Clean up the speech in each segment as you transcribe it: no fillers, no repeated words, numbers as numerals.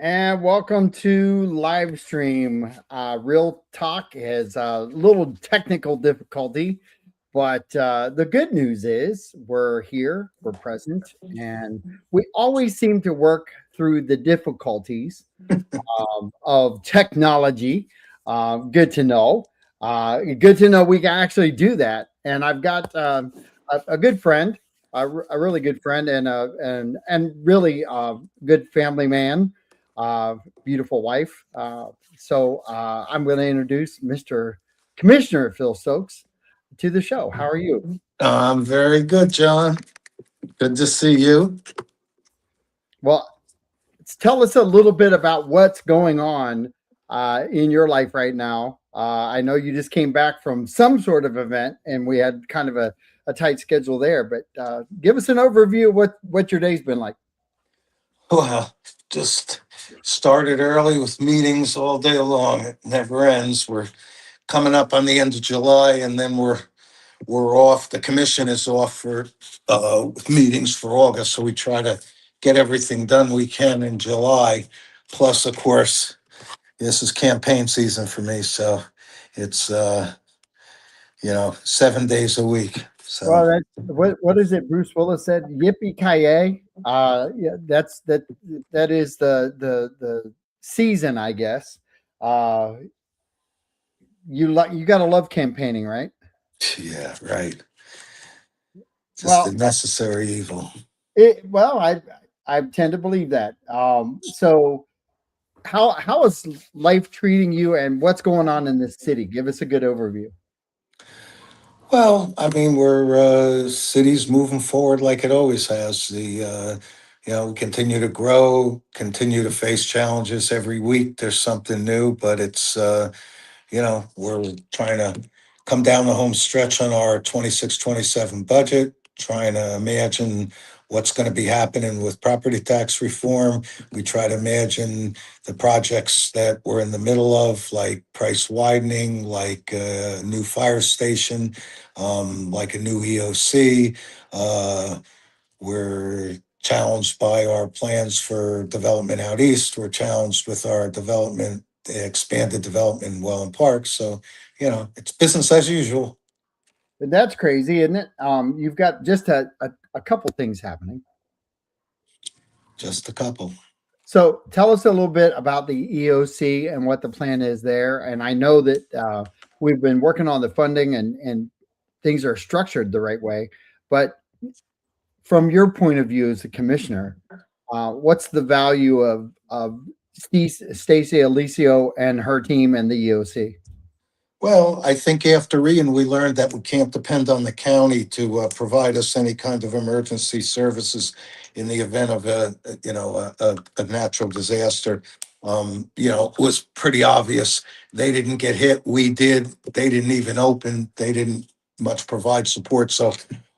And welcome to live stream. Real Talk has a little technical difficulty, but the good news is we're here, we're present, and we always seem to work through the difficulties of technology. Good to know. Good to know we can actually do that. And I've got a good friend, a really good friend, and really good family man, beautiful wife. I'm going to introduce Mr. Commissioner Phil Stokes to the show. How are you? I'm very good, John. Good to see you. Well, tell us a little bit about what's going on in your life right now. I know you just came back from some sort of event, and we had kind of a tight schedule there. But give us an overview of what your day's been like. Well, just started early with meetings all day long. It never ends. We're coming up on the end of July, and then we're off. The commission is off for meetings for August, so we try to get everything done we can in July. Plus, of course, this is campaign season for me, so it's 7 days a week. So Well, what is it? Bruce Willis said, "Yippee ki yay!" Yeah, that is the season, I guess. Uh, you got to love campaigning, right? yeah, right. Just a Well, necessary evil. I tend to believe that. So how is life treating you, and what's going on in this city? Give us a good overview. Well, I mean, we're city's moving forward like it always has. We continue to grow, continue to face challenges every week. There's something new, but we're trying to come down the home stretch on our 26-27 budget, trying to imagine what's going to be happening with property tax reform. We try to imagine the projects that we're in the middle of, like price widening, like a new fire station, like a new EOC. We're challenged by our plans for development out east. We're challenged with our expanded development in Welland Park. So, it's business as usual. That's crazy, isn't it? You've got just a couple things happening. Just a couple. So tell us a little bit about the EOC and what the plan is there. And I know that we've been working on the funding and things are structured the right way. But from your point of view as a commissioner, what's the value of Stacey Alicio and her team and the EOC? Well, I think after Ian, we learned that we can't depend on the county to provide us any kind of emergency services in the event of a natural disaster. It was pretty obvious. They didn't get hit. We did. They didn't even open. They didn't much provide support. So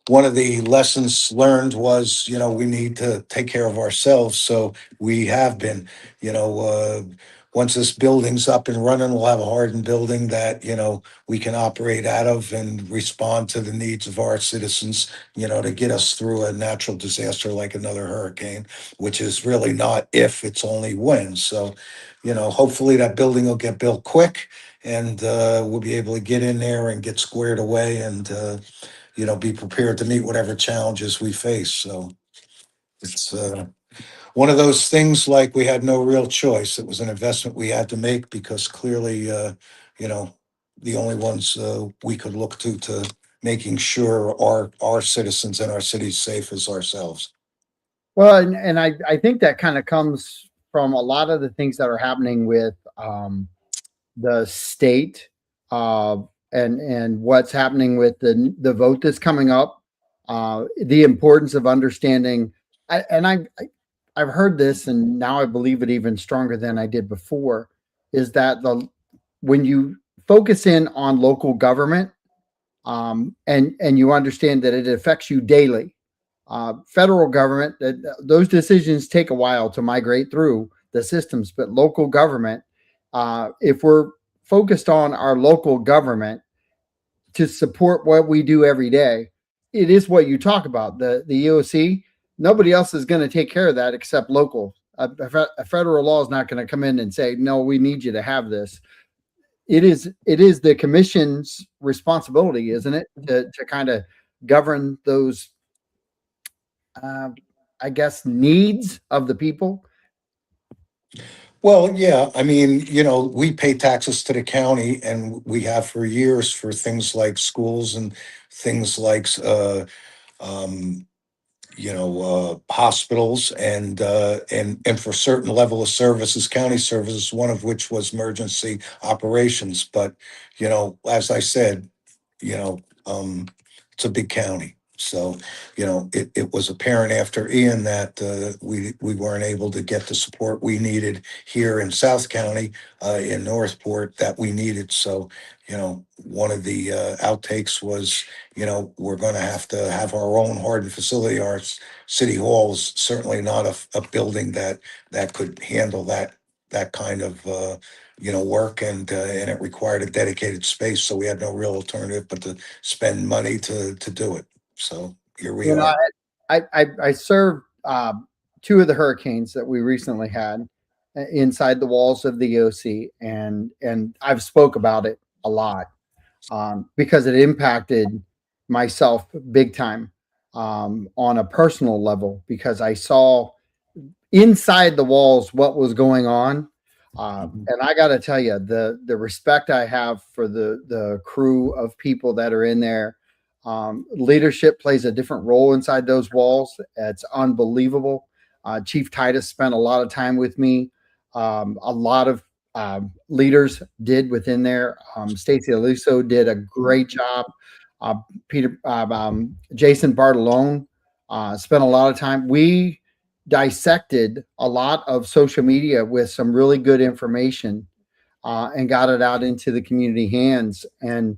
one of the lessons learned was, we need to take care of ourselves. So we have been, you know, uh, once this building's up and running, we'll have a hardened building that, we can operate out of and respond to the needs of our citizens, to get us through a natural disaster like another hurricane, which is really not if, it's only when. So, hopefully that building will get built quick and we'll be able to get in there and get squared away and, be prepared to meet whatever challenges we face. So it's one of those things like we had no real choice. It was an investment we had to make because clearly, you know, the only ones we could look to making sure our citizens and our cities safe as ourselves. Well, and I think that kind of comes from a lot of the things that are happening with the state uh, and what's happening with the vote that's coming up. The importance of understanding, I've heard this, and now I believe it even stronger than I did before. Is that the when you focus in on local government, and you understand that it affects you daily. Federal government, those decisions take a while to migrate through the systems, but local government, if we're focused on our local government to support what we do every day, it is what you talk about. The EOC, nobody else is going to take care of that except local. a federal law is not going to come in and say, no, we need you to have this. It is the commission's responsibility, isn't it, to kind of govern those, uh, I guess, needs of the people. Well, yeah, I mean, we pay taxes to the county and we have for years for things like schools and things like, um, hospitals and for certain level of services, county services, one of which was emergency operations. But, as I said, you know, it's a big county. So, it was apparent after Ian that we weren't able to get the support we needed here in South County, in Northport that we needed. So, one of the outtakes was, we're going to have our own hardened facility. Our city hall is certainly not a building that could handle that kind of work, and it required a dedicated space. So we had no real alternative but to spend money to do it. So here we You know, are. I served two of the hurricanes that we recently had inside the walls of the OC, and I've spoke about it a lot, because it impacted myself big time, on a personal level, because I saw inside the walls what was going on. And I got to tell you, the respect I have for the crew of people that are in there. Leadership plays a different role inside those walls. It's unbelievable. Chief Titus spent a lot of time with me. A lot of leaders did within there. Stacy Aluso did a great job. Uh, Jason Bartolone spent a lot of time. We dissected a lot of social media with some really good information, and got it out into the community hands. And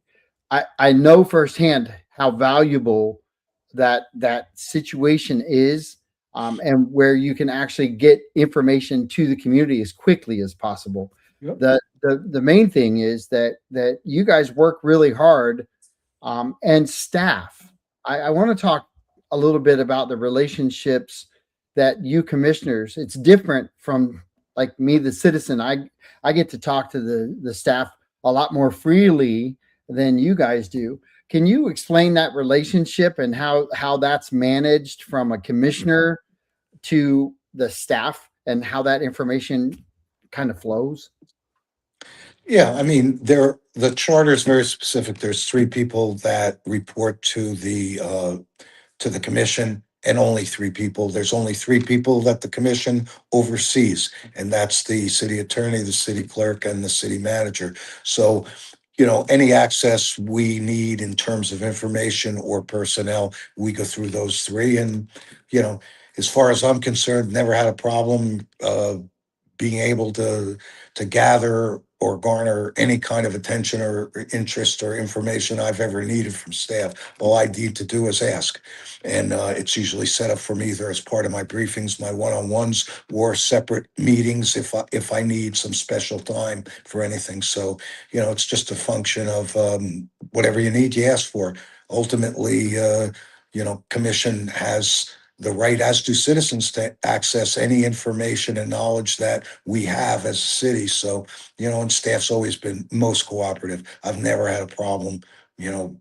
I know firsthand how valuable that situation is, and where you can actually get information to the community as quickly as possible. Yep. The main thing is that you guys work really hard, and staff. I want to talk a little bit about the relationships that you commissioners. It's different from like me, the citizen. I get to talk to the staff a lot more freely than you guys do. Can you explain that relationship and how that's managed from a commissioner to the staff, and how that information kind of flows? Yeah, I mean, the charter is very specific. There's three people that report to the commission, and only three people. There's only three people that the commission oversees, and that's the city attorney, the city clerk, and the city manager. So, any access we need in terms of information or personnel, we go through those three. And, as far as I'm concerned, never had a problem being able to gather or garner any kind of attention or interest or information I've ever needed from staff. All I need to do is ask. And it's usually set up for me either as part of my briefings, my one-on-ones, or separate meetings if I need some special time for anything. So, it's just a function of whatever you need, you ask for. Ultimately, commission has the right, as do citizens, to access any information and knowledge that we have as a city. So, and staff's always been most cooperative. I've never had a problem, you know,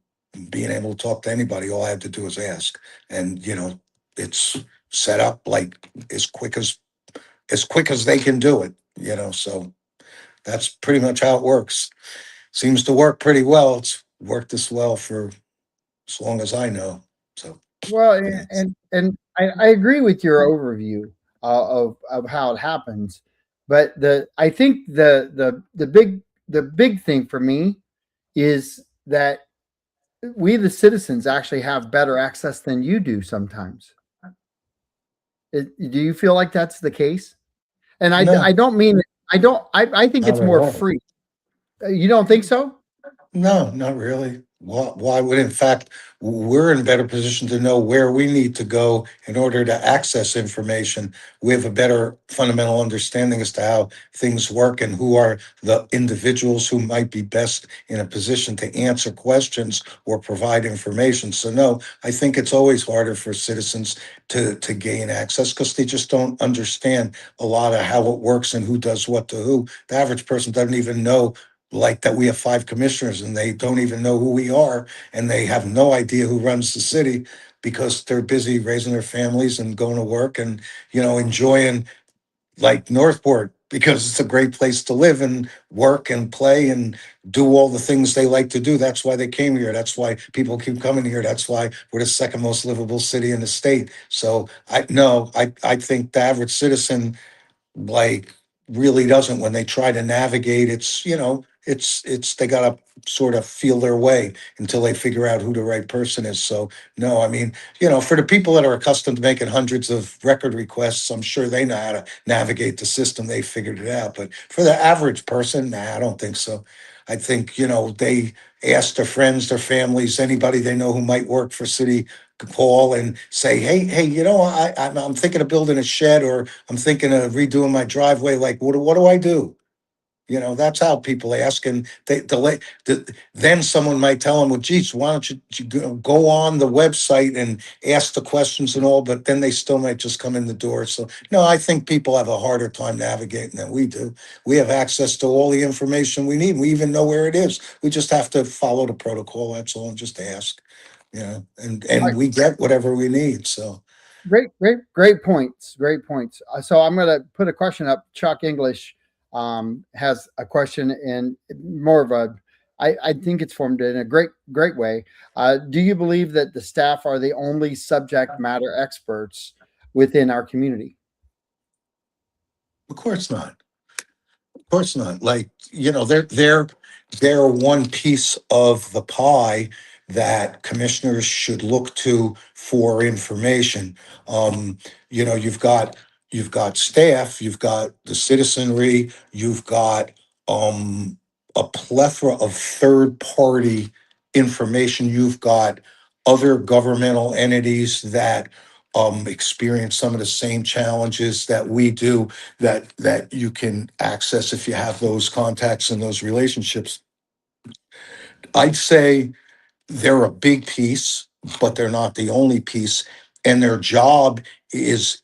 being able to talk to anybody. All I have to do is ask. And, it's set up like as quick as they can do it, so that's pretty much how it works. Seems to work pretty well. It's worked this well for as long as I know. So, Well, yeah. and I agree with your overview, of how it happens, but I think the big thing for me is that we, the citizens, actually have better access than you do sometimes. Do you feel like that's the case? And No, I don't mean, I think not it's at more all. free. You don't think so? No, not really. Why would, in fact, we're in a better position to know where we need to go in order to access information. We have a better fundamental understanding as to how things work and who are the individuals who might be best in a position to answer questions or provide information. So no, I think it's always harder for citizens to gain access because they just don't understand a lot of how it works and who does what to who. The average person doesn't even know, like, that we have 5 commissioners and they don't even know who we are, and they have no idea who runs the city because they're busy raising their families and going to work and, enjoying, like, Northport, because it's a great place to live and work and play and do all the things they like to do. That's why they came here. That's why people keep coming here. That's why we're the second most livable city in the state. So I think the average citizen, like, really doesn't. When they try to navigate, it's they gotta sort of feel their way until they figure out who the right person is. So no, I mean, for the people that are accustomed to making hundreds of record requests, I'm sure they know how to navigate the system. They figured it out. But for the average person, nah, I don't think so. I think, they ask their friends, their families, anybody they know who might work for city, call and say, hey, I'm thinking of building a shed, or I'm thinking of redoing my driveway. Like, what do I do? That's how people ask, and they delay. Then someone might tell them, "Well, geez, why don't you go on the website and ask the questions and all?" But then they still might just come in the door. So no, I think people have a harder time navigating than we do. We have access to all the information we need. We even know where it is. We just have to follow the protocol. That's all, and just ask. And we get whatever we need. So. Great points. Great points. So I'm going to put a question up. Chuck English has a question, and more of a, I think it's formed in a great way. Do you believe that the staff are the only subject matter experts within our community? Of course not. Of course not. Like, they're one piece of the pie that commissioners should look to for information. Um, you've got staff, you've got the citizenry, you've got a plethora of third party information. You've got other governmental entities that experience some of the same challenges that we do, that you can access if you have those contacts and those relationships. I'd say they're a big piece, but they're not the only piece. And their job is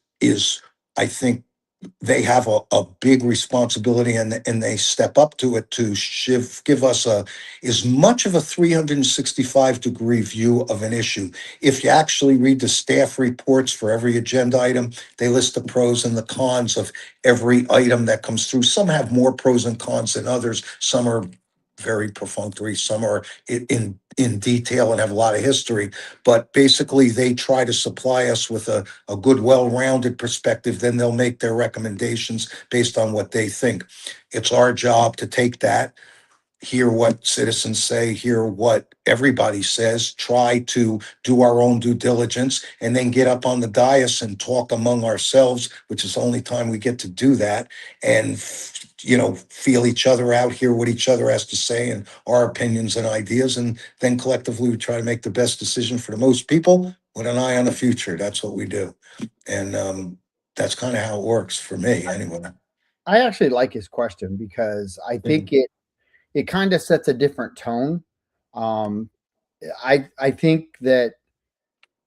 I think they have a big responsibility, and they step up to it to give us as much of a 365-degree view of an issue. If you actually read the staff reports for every agenda item, they list the pros and the cons of every item that comes through. Some have more pros and cons than others. Some are very perfunctory. Some are in detail and have a lot of history. But basically, they try to supply us with a good, well-rounded perspective. Then they'll make their recommendations based on what they think. It's our job to take that, hear what citizens say, hear what everybody says, try to do our own due diligence, and then get up on the dais and talk among ourselves, which is the only time we get to do that, and feel each other out, hear what each other has to say and our opinions and ideas, and then collectively we try to make the best decision for the most people with an eye on the future. That's what we do. And that's kind of how it works for me anyway. I actually like his question because I think it kind of sets a different tone. Um, I think that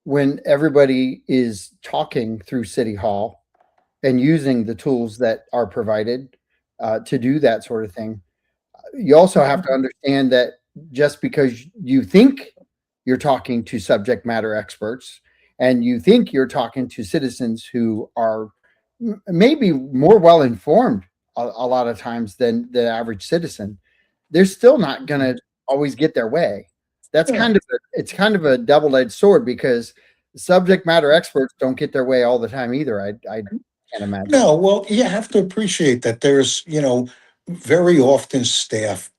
when everybody is talking through City Hall and using the tools that are provided to do that sort of thing, you also have to understand that just because you think you're talking to subject matter experts and you think you're talking to citizens who are maybe more well informed a lot of times than the average citizen, they're still not going to always get their way. That's Yeah. it's kind of a double-edged sword because subject matter experts don't get their way all the time either. I can't imagine. No, well, you have to appreciate that there's, very often staff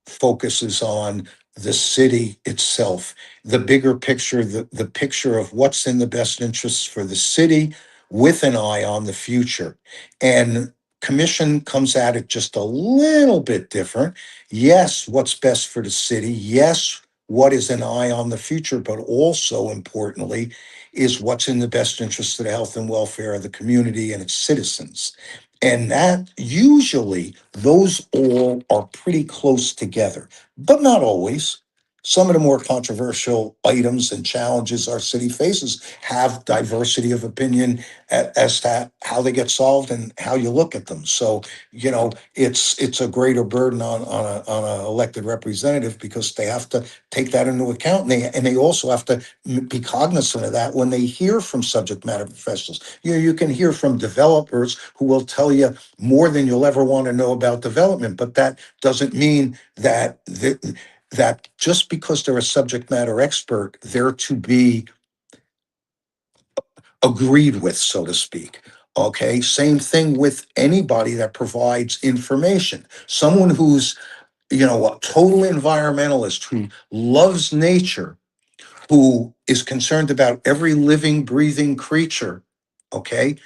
focuses on the city itself, the bigger picture, the picture of what's in the best interests for the city with an eye on the future. And commission comes at it just a little bit different. Yes, what's best for the city. Yes, what is an eye on the future, but also importantly, is what's in the best interest of the health and welfare of the community and its citizens. And that usually those all are pretty close together, but not always. Some of the more controversial items and challenges our city faces have diversity of opinion as to how they get solved and how you look at them. So, it's a greater burden on a elected representative because they have to take that into account, and they also have to be cognizant of that when they hear from subject matter professionals. You can hear from developers who will tell you more than you'll ever want to know about development, but that doesn't mean that just because they're a subject matter expert, they're to be agreed with, so to speak. Okay, same thing with anybody that provides information. Someone who's, a total environmentalist who loves nature, who is concerned about every living, breathing creature, okay,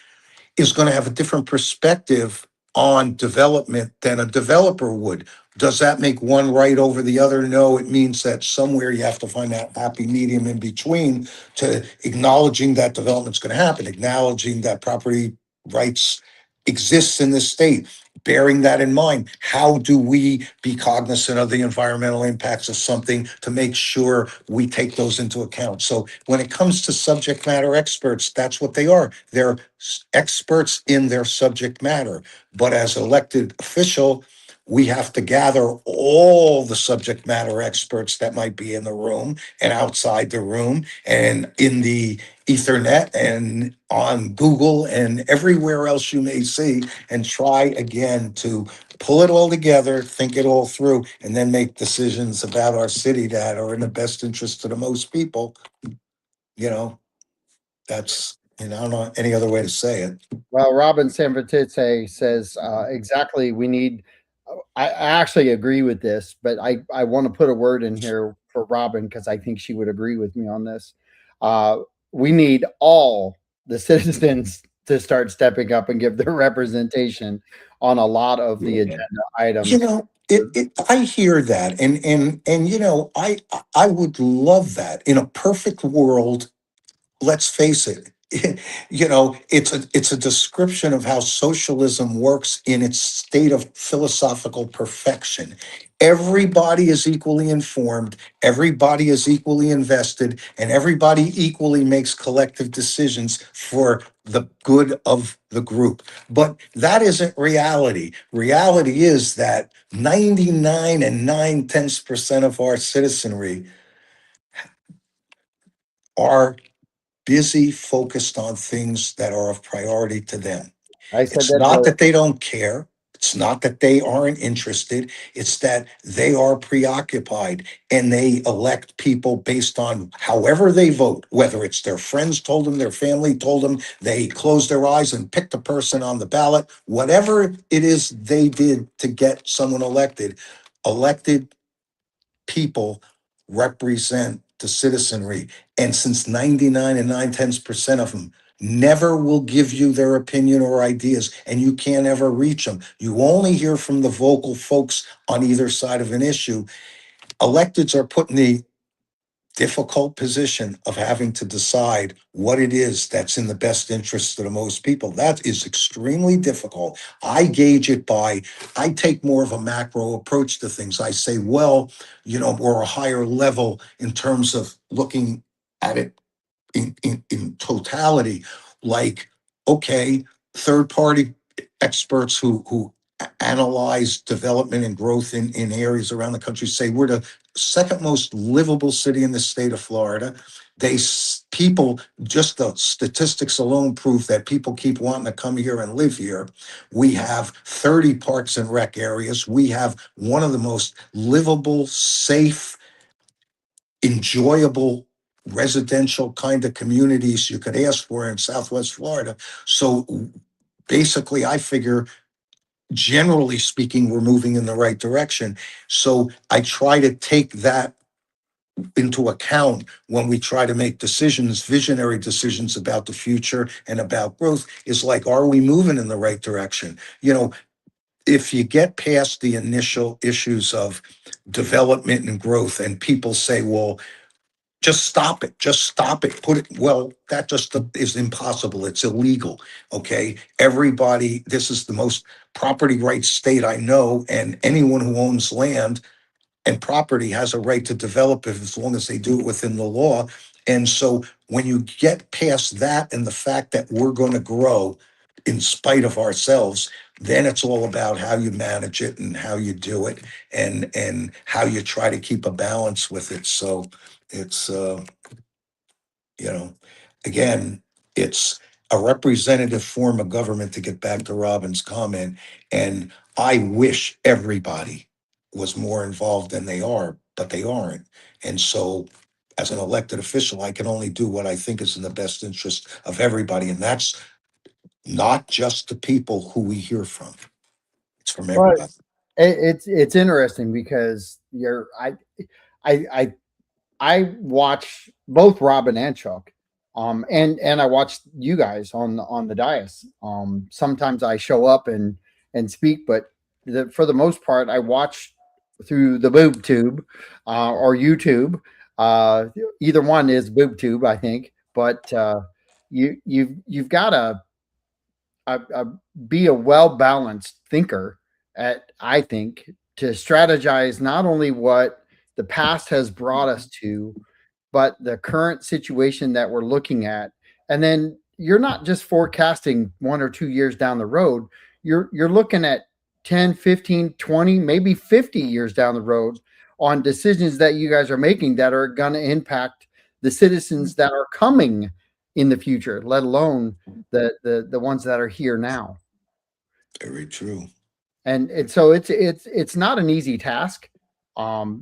is going to have a different perspective on development than a developer would. Does that make one right over the other? No, it means that somewhere you have to find that happy medium in between to acknowledging that development's going to happen, acknowledging that property rights exists in this state, bearing that in mind. How do we be cognizant of the environmental impacts of something to make sure we take those into account? So when it comes to subject matter experts, that's what they are. They're experts in their subject matter. But as elected official, we have to gather all the subject matter experts that might be in the room and outside the room and in the Ethernet and on Google and everywhere else you may see, and try again to pull it all together, think it all through, and then make decisions about our city that are in the best interest of the most people. You know, I don't know any other way to say it. Well, Robin Sanfititze says exactly. We need. I actually agree with this, but I want to put a word in here for Robin because I think she would agree with me on this. Uh, we need all the citizens to start stepping up and give their representation on a lot of the Yeah. agenda items. I hear that, and I would love that in a perfect world. Let's face it, it's a description of how socialism works in its state of philosophical perfection. Everybody is equally informed, everybody is equally invested, and everybody equally makes collective decisions for the good of the group. But that isn't reality. Reality is that 99 and 9/10% of our citizenry are busy, focused on things that are of priority to them. I said It's that not earlier. that they don't care. It's not that they aren't interested. It's that they are preoccupied and they elect people based on however they vote, whether it's their friends told them, their family told them, they closed their eyes and picked a person on the ballot, whatever it is they did to get someone elected. Elected people represent the citizenry. And since 99 and 9/10% of them never will give you their opinion or ideas, and you can't ever reach them, you only hear from the vocal folks on either side of an issue. Electeds are put in the difficult position of having to decide what it is that's in the best interest of the most people. That is extremely difficult. I gauge it by, I take more of a macro approach to things. I say, well, we're a higher level in terms of looking at it in totality, like, okay, third party experts who analyze development and growth in areas around the country say we're the second most livable city in the state of Florida. People, just the statistics alone prove that people keep wanting to come here and live here. We have 30 parks and rec areas. We have one of the most livable, safe, enjoyable residential kind of communities you could ask for in Southwest Florida. So basically, I figure, generally speaking, we're moving in the right direction. So I try to take that into account when we try to make decisions, visionary decisions about the future and about growth, is like, are we moving in the right direction? if you get past the initial issues of development and growth, and people say, well, just stop it, put it, well, that just is impossible. It's illegal. Okay. Everybody, this is the most property rights state I know, and anyone who owns land and property has a right to develop it as long as they do it within the law. And so when you get past that and the fact that we're going to grow in spite of ourselves, then it's all about how you manage it and how you do it, and how you try to keep a balance with it. So it's you know, again, it's a representative form of government, to get back to Robin's comment. And I wish everybody was more involved than they are, but they aren't. And so as an elected official, I can only do what I think is in the best interest of everybody. And that's not just the people who we hear from. It's from But everybody. it's interesting because I I I watch both Robin and Chuck, and I watch you guys on the dais. Sometimes I show up and speak, but for the most part, I watch through the boob tube or YouTube. Uh, Either one is boob tube, I think. But you've got to be a well balanced thinker. At I think to strategize not only what the past has brought us to, but the current situation that we're looking at. And then you're not just forecasting 1 or 2 years down the road. You're looking at 10, 15, 20, maybe 50 years down the road on decisions that you guys are making that are going to impact the citizens that are coming in the future, let alone the ones that are here now. Very true. And so it's not an easy task.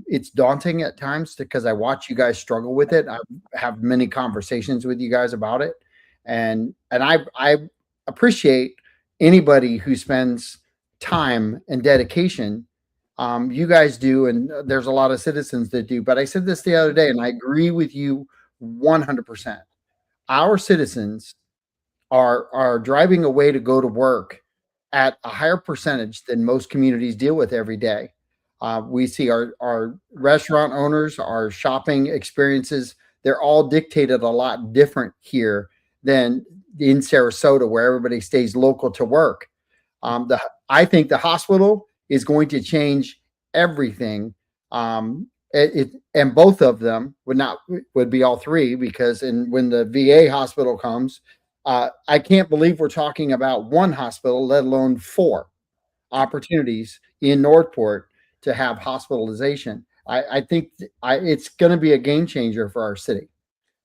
It's daunting at times because I watch you guys struggle with it. I have many conversations with you guys about it, and I appreciate anybody who spends time and dedication. You guys do, and there's a lot of citizens that do. But I said this the other day, and I agree with you 100%. Our citizens are driving away to go to work at a higher percentage than most communities deal with every day. We see our restaurant owners, our shopping experiences, they're all dictated a lot different here than in Sarasota, where everybody stays local to work. I think the hospital is going to change everything. And both of them would be all three, because when the VA hospital comes, I can't believe we're talking about one hospital, let alone four opportunities in Northport to have hospitalization. I think it's going to be a game changer for our city,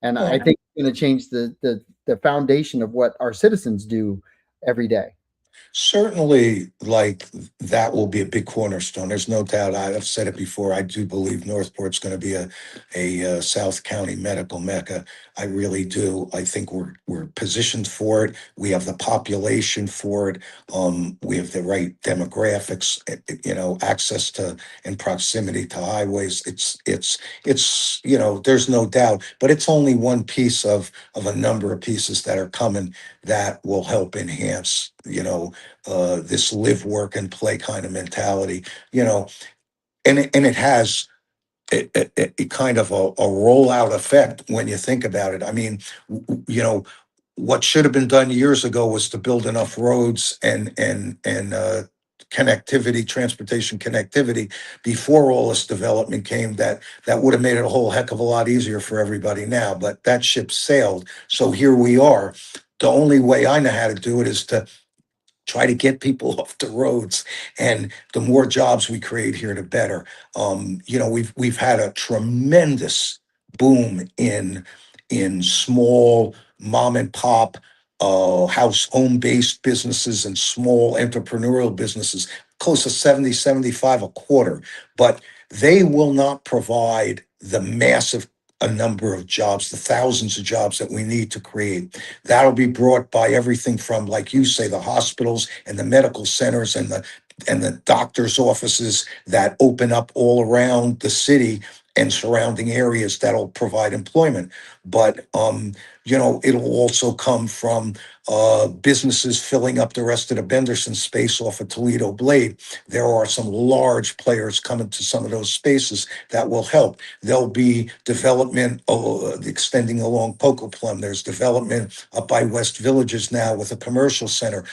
and I think it's going to change the foundation of what our citizens do every day. Certainly, like, that will be a big cornerstone. There's no doubt. I've said it before. I do believe Northport's going to be a South County medical mecca. I really do. I think we're positioned for it. We have the population for it. We have the right demographics. Access to and proximity to highways. It's there's no doubt. But it's only one piece of a number of pieces that are coming that will help enhance this live, work, and play kind of mentality, and it has a kind of a rollout effect when you think about it. I mean, what should have been done years ago was to build enough roads and connectivity, transportation connectivity, before all this development came. That would have made it a whole heck of a lot easier for everybody now. But that ship sailed. So here we are. The only way I know how to do it is to try to get people off the roads, and the more jobs we create here, the better. We've had a tremendous boom in small mom and pop, house home based businesses and small entrepreneurial businesses, close to 70, 75 a quarter. But they will not provide the massive a number of jobs, the thousands of jobs that we need to create. That'll be brought by everything from, like you say, the hospitals and the medical centers and the doctors' offices that open up all around the city. and surrounding areas that'll provide employment. But it'll also come from businesses filling up the rest of the Benderson space off of Toledo Blade. There are some large players coming to some of those spaces that will help. There'll be development extending along Poco Plum. There's development up by West Villages now with a commercial center.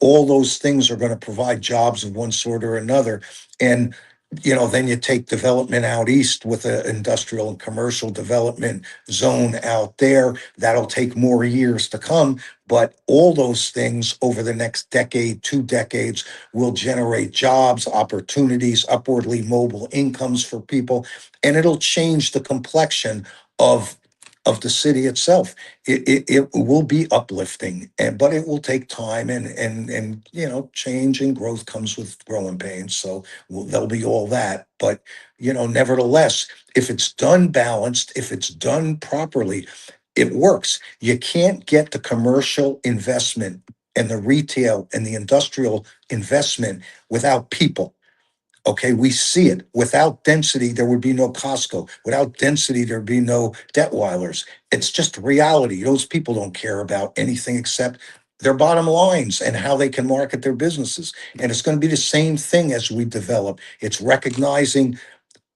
All those things are going to provide jobs of one sort or another. And then you take development out east with an industrial and commercial development zone out there. That'll take more years to come. But all those things over the next decade, 2 decades, will generate jobs, opportunities, upwardly mobile incomes for people, and it'll change the complexion of the city itself. It will be uplifting, but it will take time, and change and growth comes with growing pains. So there'll be all that. But nevertheless, if it's done balanced, if it's done properly, it works. You can't get the commercial investment and the retail and the industrial investment without people. Okay, we see it. Without density, there would be no Costco. Without density, there'd be no Detweilers. It's just reality. Those people don't care about anything except their bottom lines and how they can market their businesses. And it's going to be the same thing as we develop. It's recognizing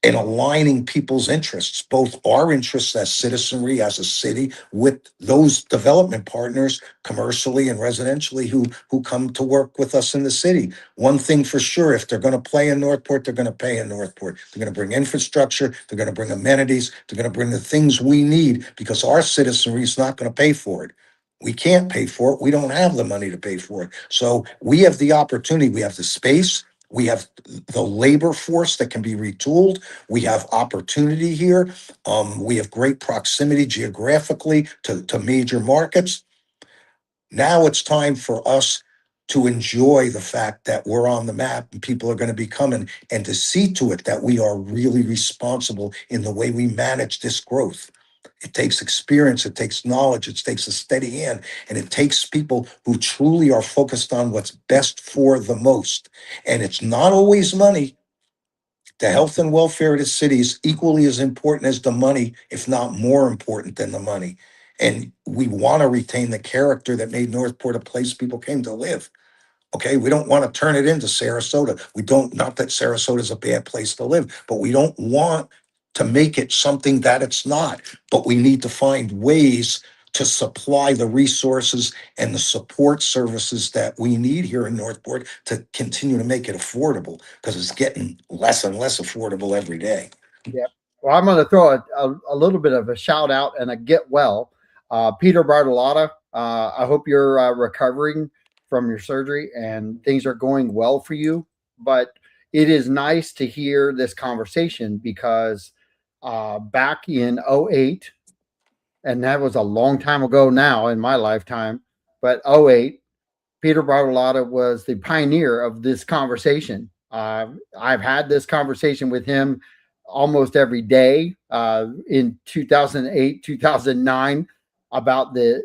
and aligning people's interests, both our interests as citizenry, as a city, with those development partners, commercially and residentially, who come to work with us in the city. One thing for sure, if they're going to play in Northport, they're going to pay in Northport. They're going to bring infrastructure, they're going to bring amenities, they're going to bring the things we need, because our citizenry is not going to pay for it. We can't pay for it. We don't have the money to pay for it. So we have the opportunity, we have the space, we have the labor force that can be retooled. We have opportunity here. We have great proximity geographically to major markets. Now it's time for us to enjoy the fact that we're on the map and people are going to be coming, and to see to it that we are really responsible in the way we manage this growth. It takes experience, it takes knowledge, it takes a steady hand, and it takes people who truly are focused on what's best for the most. And it's not always money. The health and welfare of the city is equally as important as the money, if not more important than the money. And we want to retain the character that made Northport a place people came to live. Okay, we don't want to turn it into Sarasota. We don't, not that Sarasota is a bad place to live, but we don't want to make it something that it's not. But we need to find ways to supply the resources and the support services that we need here in Northport to continue to make it affordable, because it's getting less and less affordable every day. Yeah. Well, I'm going to throw a little bit of a shout out and a get well. Peter Bartolotta, I hope you're recovering from your surgery and things are going well for you. But it is nice to hear this conversation, because back in '08, and that was a long time ago now in my lifetime, but '08, Peter Bartolotta was the pioneer of this conversation. I've had this conversation with him almost every day in 2008, 2009 about the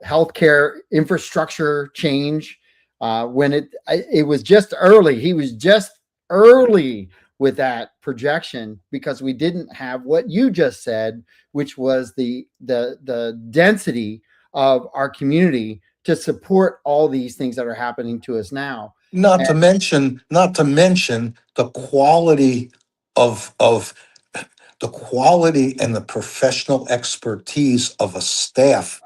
healthcare infrastructure change. When it was just early, he was just early with that projection, because we didn't have what you just said, which was the density of our community to support all these things that are happening to us now. Not to mention the quality of the quality and the professional expertise of a staff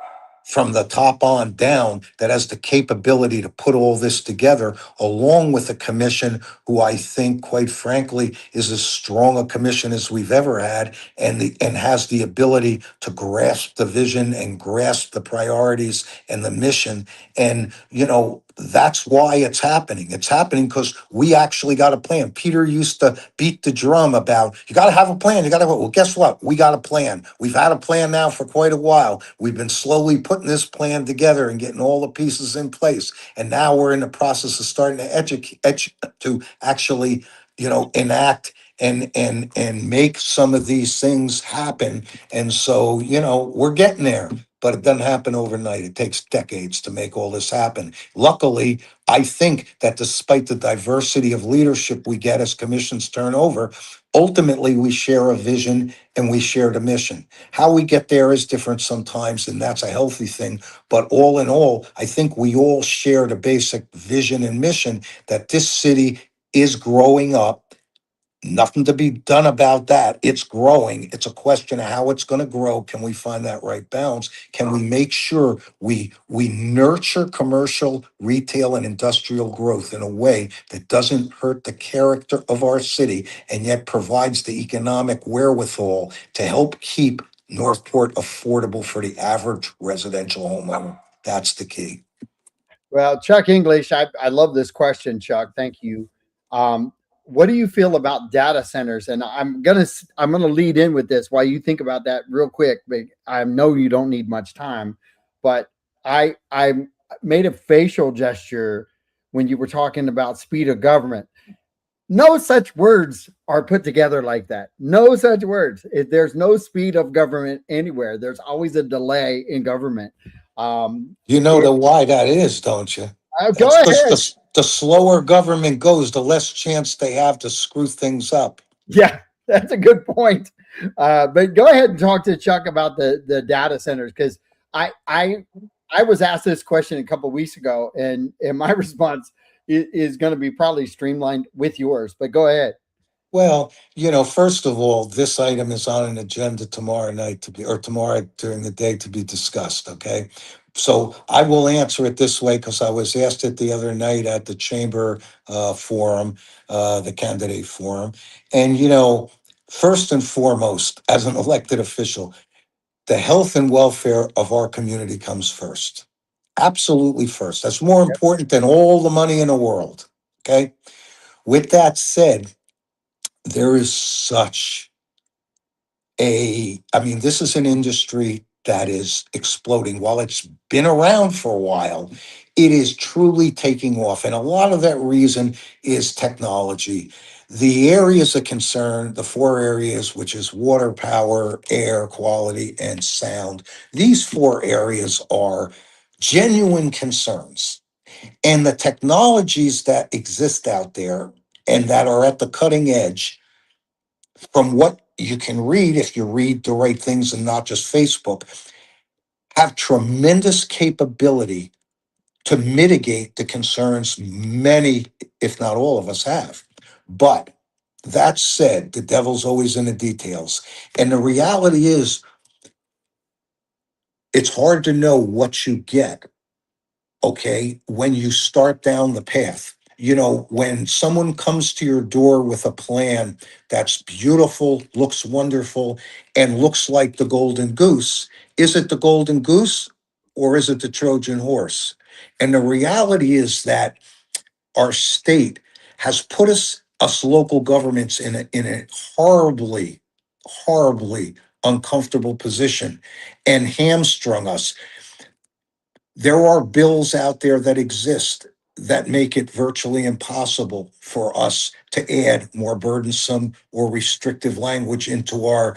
from the top on down that has the capability to put all this together, along with a commission who I think, quite frankly, is as strong a commission as we've ever had, and has the ability to grasp the vision and grasp the priorities and the mission. And that's why it's happening. It's happening because we actually got a plan. Peter used to beat the drum about, you got to have a plan. You got to, well, guess what? We got a plan. We've had a plan now for quite a while. We've been slowly putting this plan together and getting all the pieces in place. And now we're in the process of starting to actually, enact and make some of these things happen. And so, we're getting there. but it doesn't happen overnight. It takes decades to make all this happen. Luckily, I think that despite the diversity of leadership we get as commissions turn over, ultimately we share a vision and we share the mission. How we get there is different sometimes, and that's a healthy thing. But all in all, I think we all share the basic vision and mission that this city is growing up. Nothing to be done about that. It's growing. It's a question of how it's going to grow. Can we find that right balance? Can we make sure we nurture commercial, retail, and industrial growth in a way that doesn't hurt the character of our city and yet provides the economic wherewithal to help keep Northport affordable for the average residential homeowner? That's the key. Well, Chuck English, I love this question, Chuck. Thank you. Um, what do you feel about data centers? And I'm gonna lead in with this while you think about that real quick. But I know you don't need much time, but I made a facial gesture when you were talking about speed of government. No such words are put together like that. No such words. There's no speed of government anywhere. There's always a delay in government. You know It, the why that is, don't you? Go That's just ahead. the slower government goes, the less chance they have to screw things up. Yeah, that's a good point. But go ahead and talk to Chuck about the data centers, because I I I was asked this question a couple of weeks ago, and my response is going to be probably streamlined with yours. But go ahead. Well, first of all, this item is on an agenda tomorrow night or tomorrow during the day to be discussed, okay? So I will answer it this way because I was asked it the other night at the chamber forum, the candidate forum. And, first and foremost, as an elected official, the health and welfare of our community comes first. Absolutely first. That's more Yep. important than all the money in the world, okay? With that said, there is such I mean, this is an industry that is exploding. While it's been around for a while, it is truly taking off. And a lot of that reason is technology. The areas of concern, the four areas, which is water, power, air quality, and sound, these four areas are genuine concerns. And the technologies that exist out there and that are at the cutting edge, from what you can read, if you read the right things and not just Facebook, have tremendous capability to mitigate the concerns many, if not all of us have. But that said, the devil's always in the details. And the reality is, it's hard to know what you get, okay, when you start down the path. When someone comes to your door with a plan that's beautiful, looks wonderful, and looks like the golden goose, is it the golden goose or is it the Trojan horse? And the reality is that our state has put us local governments in a horribly, horribly uncomfortable position and hamstrung us. There are bills out there that exist that make it virtually impossible for us to add more burdensome or restrictive language into our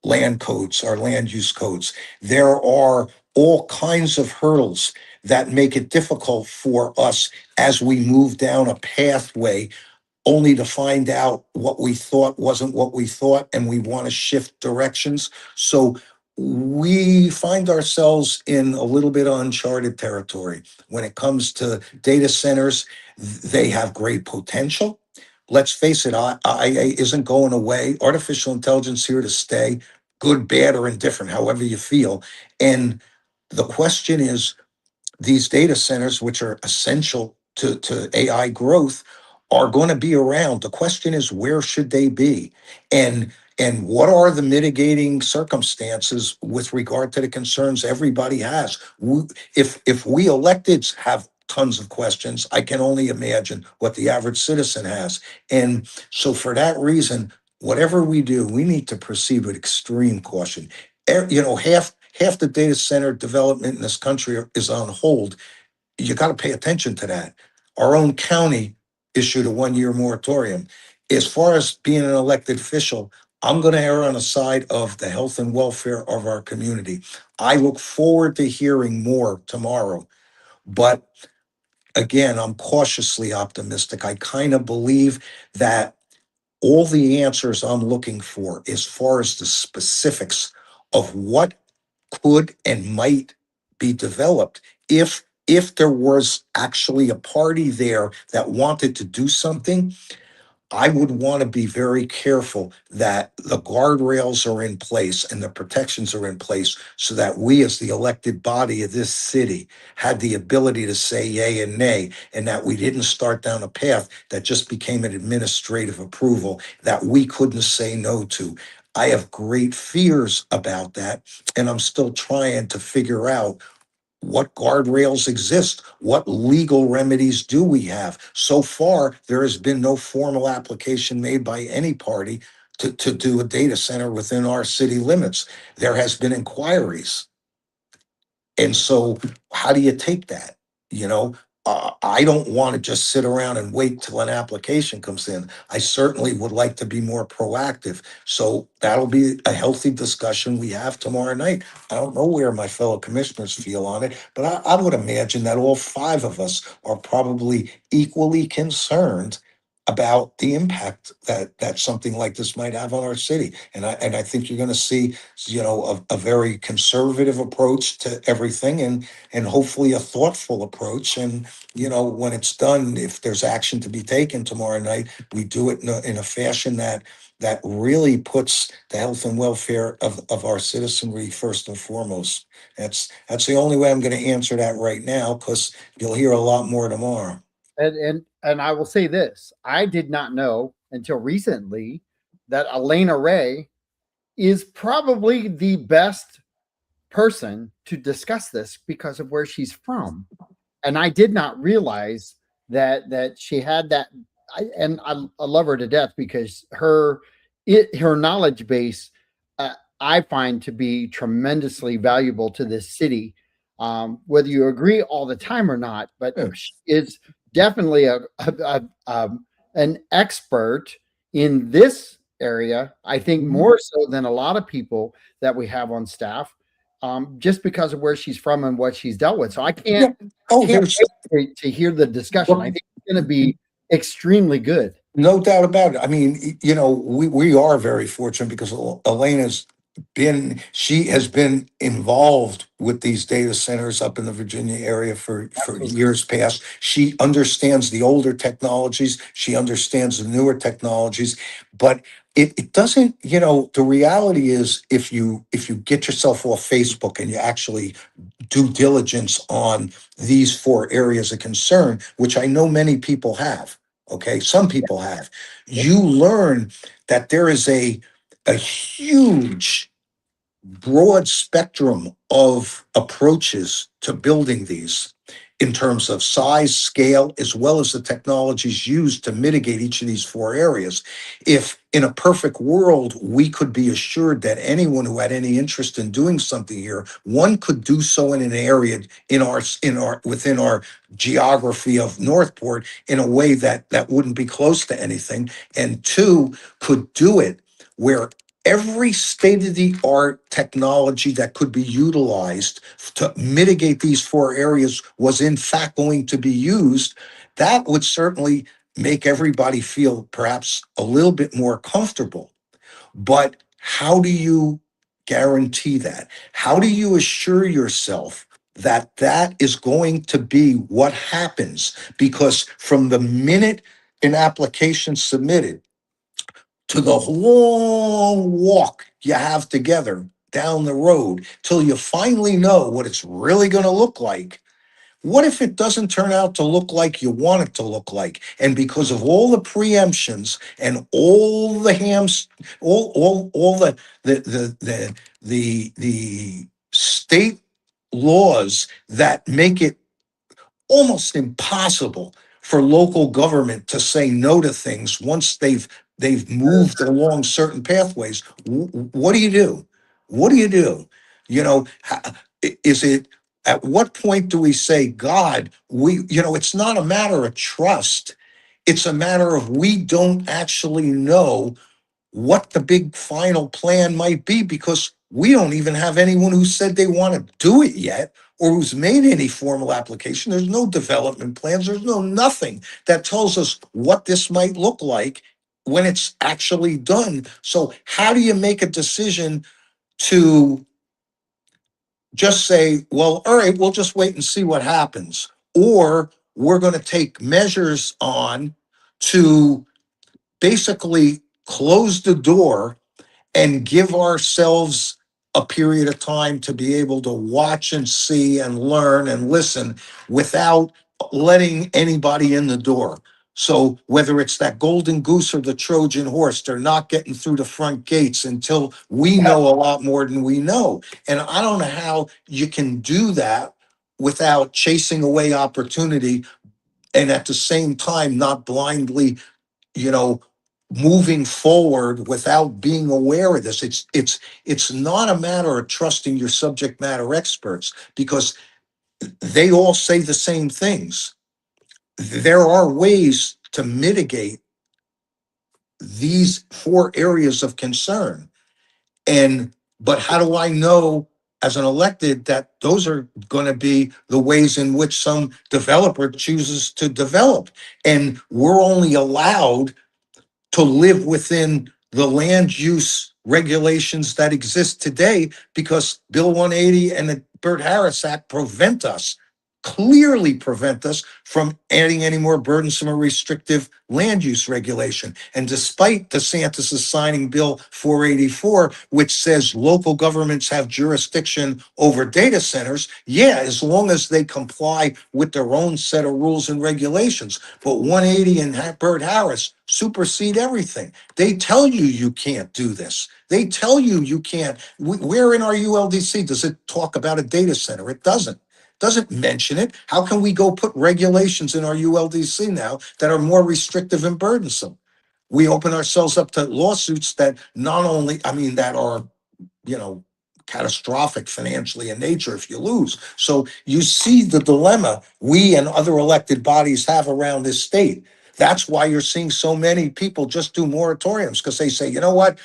land codes, our land use codes. There are all kinds of hurdles that make it difficult for us as we move down a pathway, only to find out what we thought wasn't what we thought, and we want to shift directions. So we find ourselves in a little bit uncharted territory when it comes to data centers. They have great potential. Let's face it, IA isn't going away. Artificial intelligence here to stay, good, bad, or indifferent, however you feel. And the question is, these data centers, which are essential to AI growth, are going to be around. The question is, where should they be? And what are the mitigating circumstances with regard to the concerns everybody has? If we electeds have tons of questions, I can only imagine what the average citizen has. And so for that reason, whatever we do, we need to proceed with extreme caution. Half the data center development in this country is on hold. You got to pay attention to that. Our own county issued a 1-year moratorium. As far as being an elected official, I'm going to err on the side of the health and welfare of our community. I look forward to hearing more tomorrow, but again, I'm cautiously optimistic. I kind of believe that all the answers I'm looking for, as far as the specifics of what could and might be developed, if there was actually a party there that wanted to do something, I would want to be very careful that the guardrails are in place and the protections are in place so that we, as the elected body of this city, had the ability to say yay and nay, and that we didn't start down a path that just became an administrative approval that we couldn't say no to. I have great fears about that, and I'm still trying to figure out what guardrails exist? What legal remedies do we have? So far, there has been no formal application made by any party to do a data center within our city limits. There has been inquiries. And so how do you take that? You know, I don't want to just sit around and wait till an application comes in. I certainly would like to be more proactive. So that'll be a healthy discussion we have tomorrow night. I don't know where my fellow commissioners feel on it, but I would imagine that all five of us are probably equally concerned about the impact that something like this might have on our city. And I think you're going to see, a very conservative approach to everything, and hopefully a thoughtful approach. And when it's done, if there's action to be taken tomorrow night, we do it in a fashion that really puts the health and welfare of our citizenry first and foremost. That's the only way I'm going to answer that right now, because you'll hear a lot more tomorrow. And I will say this: I did not know until recently that Elena Ray is probably the best person to discuss this because of where she's from. And I did not realize that she had that. I love her to death because her knowledge base, I find to be tremendously valuable to this city. Whether you agree all the time or not, but Yeah. she is definitely an expert in this area. I think more so than a lot of people that we have on staff, just because of where she's from and what she's dealt with. So I can't Yeah. Oh, can't there's wait to hear the discussion. I think it's going to be extremely good. no doubt about it. I mean, we are very fortunate because she has been involved with these data centers up in the Virginia area for Absolutely. years past. She understands the older technologies. She understands the newer technologies, but it doesn't, the reality is if you get yourself off Facebook and you actually due diligence on these four areas of concern, which I know many people have. Okay, some people have. You learn that there is a huge broad spectrum of approaches to building these in terms of size, scale, as well as the technologies used to mitigate each of these four areas. If in a perfect world, we could be assured that anyone who had any interest in doing something here, one could do so in an area within our geography of Northport in a way that wouldn't be close to anything, and two, could do it where every state of the art technology that could be utilized to mitigate these four areas was in fact going to be used, that would certainly make everybody feel perhaps a little bit more comfortable. But how do you guarantee that? How do you assure yourself that that is going to be what happens? Because from the minute an application submitted to the long walk you have together down the road till you finally know what it's really going to look like. What if it doesn't turn out to look like you want it to look like? And because of all the preemptions and all the all the state laws that make it almost impossible for local government to say no to things once they've moved along certain pathways. What do you do? What do you do? Is it, at what point do we say, God, it's not a matter of trust. It's a matter of we don't actually know what the big final plan might be, because we don't even have anyone who said they want to do it yet or who's made any formal application. There's no development plans. There's no nothing that tells us what this might look like when it's actually done. So how do you make a decision to just say, well, all right, we'll just wait and see what happens? Or we're going to take measures on to basically close the door and give ourselves a period of time to be able to watch and see and learn and listen without letting anybody in the door. So whether it's that golden goose or the Trojan horse, they're not getting through the front gates until we know a lot more than we know. And I don't know how you can do that without chasing away opportunity and at the same time not blindly, you know, moving forward without being aware of this. It's not a matter of trusting your subject matter experts, because they all say the same things. There are ways to mitigate these four areas of concern. And but how do I know as an elected that those are going to be the ways in which some developer chooses to develop? And we're only allowed to live within the land use regulations that exist today because Bill 180 and the Burt Harris Act clearly prevent us from adding any more burdensome or restrictive land use regulation. And despite DeSantis signing Bill 484, which says local governments have jurisdiction over data centers, yeah, as long as they comply with their own set of rules and regulations. But 180 and Burt Harris supersede everything. They tell you you can't do this. They tell you you can't. Where in our ULDC does it talk about a data center? It doesn't mention it. How can we go put regulations in our ULDC now that are more restrictive and burdensome? We open ourselves up to lawsuits that not only, I mean, that are, you know, catastrophic financially in nature if you lose. So you see the dilemma we and other elected bodies have around this state. That's why you're seeing so many people just do moratoriums, because they say, you know what?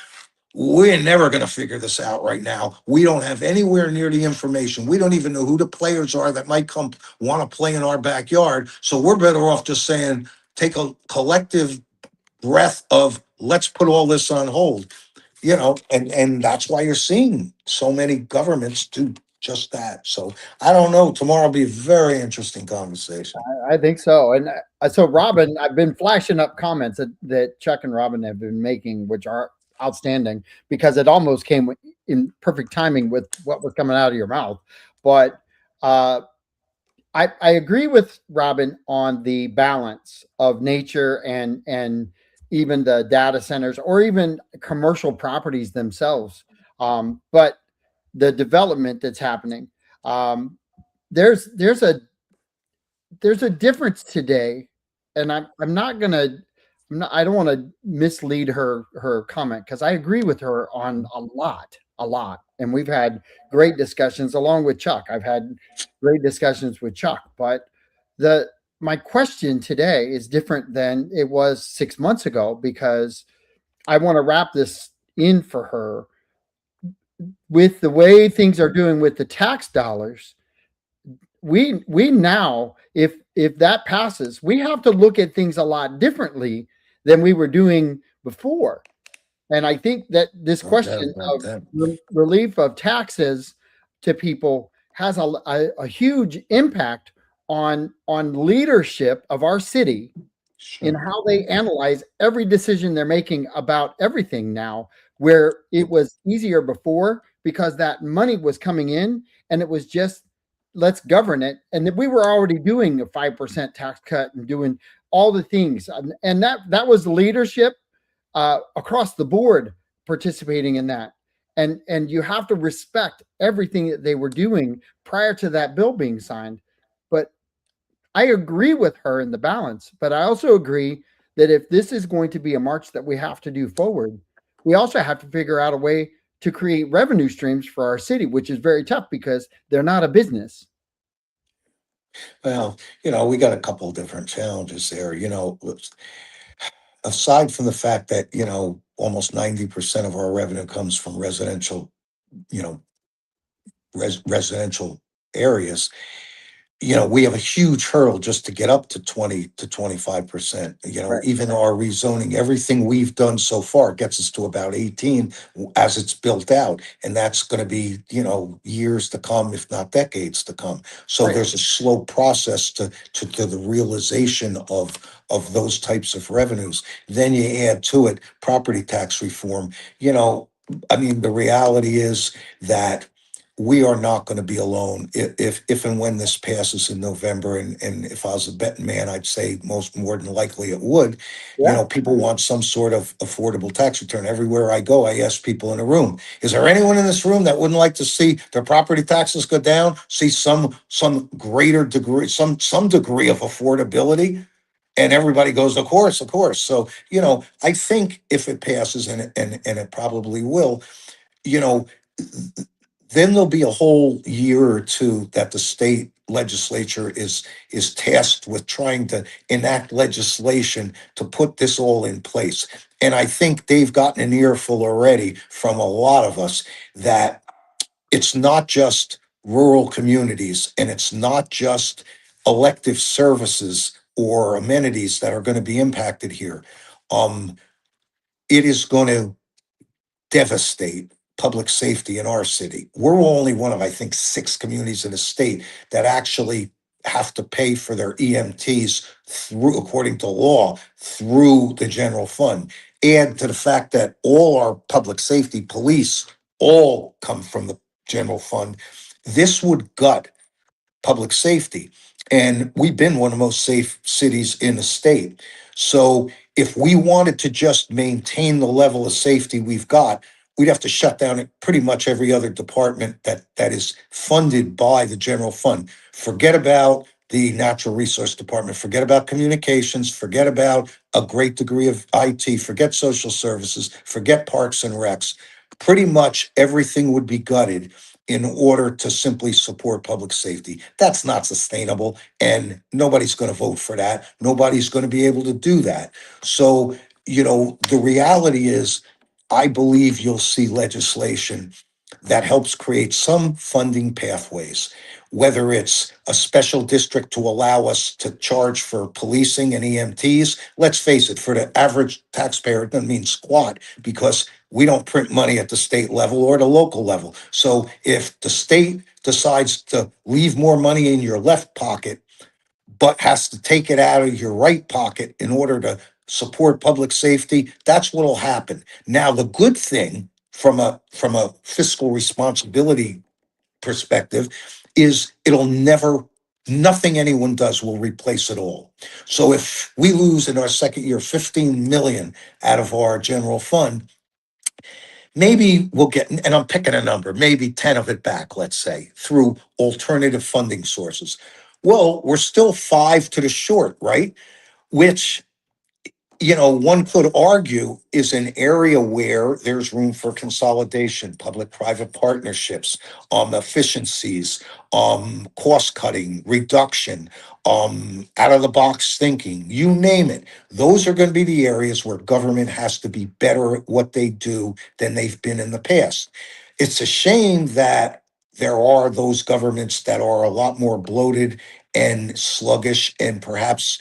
We're never going to figure this out right now. We don't have anywhere near the information. We don't even know who the players are that might come want to play in our backyard. So we're better off just saying, take a collective breath of let's put all this on hold, you know, and that's why you're seeing so many governments do just that. So I don't know. Tomorrow will be a very interesting conversation. I think so. And so, Robin, I've been flashing up comments that Chuck and Robin have been making, which are outstanding because it almost came in perfect timing with what was coming out of your mouth. But I agree with Robin on the balance of nature and even the data centers or even commercial properties themselves. But the development that's happening, um, there's there's a there's a difference today, and I'm not gonna I don't want to mislead her comment because I agree with her on a lot, and we've had great discussions along with Chuck. I've had great discussions with Chuck, but the my question today is different than it was 6 months ago because I want to wrap this in for her with the way things are doing with the tax dollars. We now, if that passes, we have to look at things a lot differently than we were doing before. And I think that this No doubt question about of that. relief of taxes to people has a huge impact on leadership of our city in Sure. how they analyze every decision they're making about everything now, where it was easier before because that money was coming in and it was just let's govern it. And we were already doing a 5% tax cut and doing all the things. And that was leadership across the board participating in that. And you have to respect everything that they were doing prior to that bill being signed. But I agree with her in the balance, but I also agree that if this is going to be a march that we have to do forward, we also have to figure out a way to create revenue streams for our city, which is very tough because they're not a business. Well, you know, we got a couple of different challenges there. You know, aside from the fact that, you know, almost 90% of our revenue comes from residential, you know, residential areas. We have a huge hurdle just to get up to 20 to 25%. Right. Even our rezoning, everything we've done so far gets us to about 18 as it's built out. And that's going to be, years to come, if not decades to come. So Right. there's a slow process to the realization of those types of revenues. Then you add to it property tax reform. The reality is that we are not going to be alone if and when this passes in November. And if I was a betting man, I'd say most more than likely it would. Yeah. People want some sort of affordable tax return. Everywhere I go, I ask people in a room, is there anyone in this room that wouldn't like to see their property taxes go down, see some greater degree, some degree of affordability? And everybody goes, of course, of course. So, I think if it passes, and it probably will, you know, then there'll be a whole year or two that the state legislature is tasked with trying to enact legislation to put this all in place. And I think they've gotten an earful already from a lot of us that it's not just rural communities and it's not just elective services or amenities that are going to be impacted here. It is going to devastate public safety in our city. We're only one of, I think, 6 communities in the state that actually have to pay for their EMTs through, according to law, through the general fund. Add to the fact that all our public safety police all come from the general fund. This would gut public safety. And we've been one of the most safe cities in the state. So if we wanted to just maintain the level of safety we've got, we'd have to shut down pretty much every other department that is funded by the general fund. Forget about the natural resource department, forget about communications, forget about a great degree of IT, forget social services, forget parks and recs. Pretty much everything would be gutted in order to simply support public safety. That's not sustainable, and nobody's going to vote for that. Nobody's going to be able to do that. So, the reality is, I believe you'll see legislation that helps create some funding pathways, whether it's a special district to allow us to charge for policing and EMTs. Let's face it, for the average taxpayer, it doesn't mean squat because we don't print money at the state level or the local level. So if the state decides to leave more money in your left pocket, but has to take it out of your right pocket in order to support public safety, that's what'll happen. Now, the good thing from a fiscal responsibility perspective is nothing anyone does will replace it all. So if we lose in our second year 15 million out of our general fund, maybe we'll get, and I'm picking a number, maybe 10 of it back, let's say, through alternative funding sources. Well, we're still 5 to the short, right? Which, one could argue is an area where there's room for consolidation, public-private partnerships, efficiencies, cost cutting, reduction, out of the box thinking, you name it. Those are going to be the areas where government has to be better at what they do than they've been in the past. It's a shame that there are those governments that are a lot more bloated and sluggish and perhaps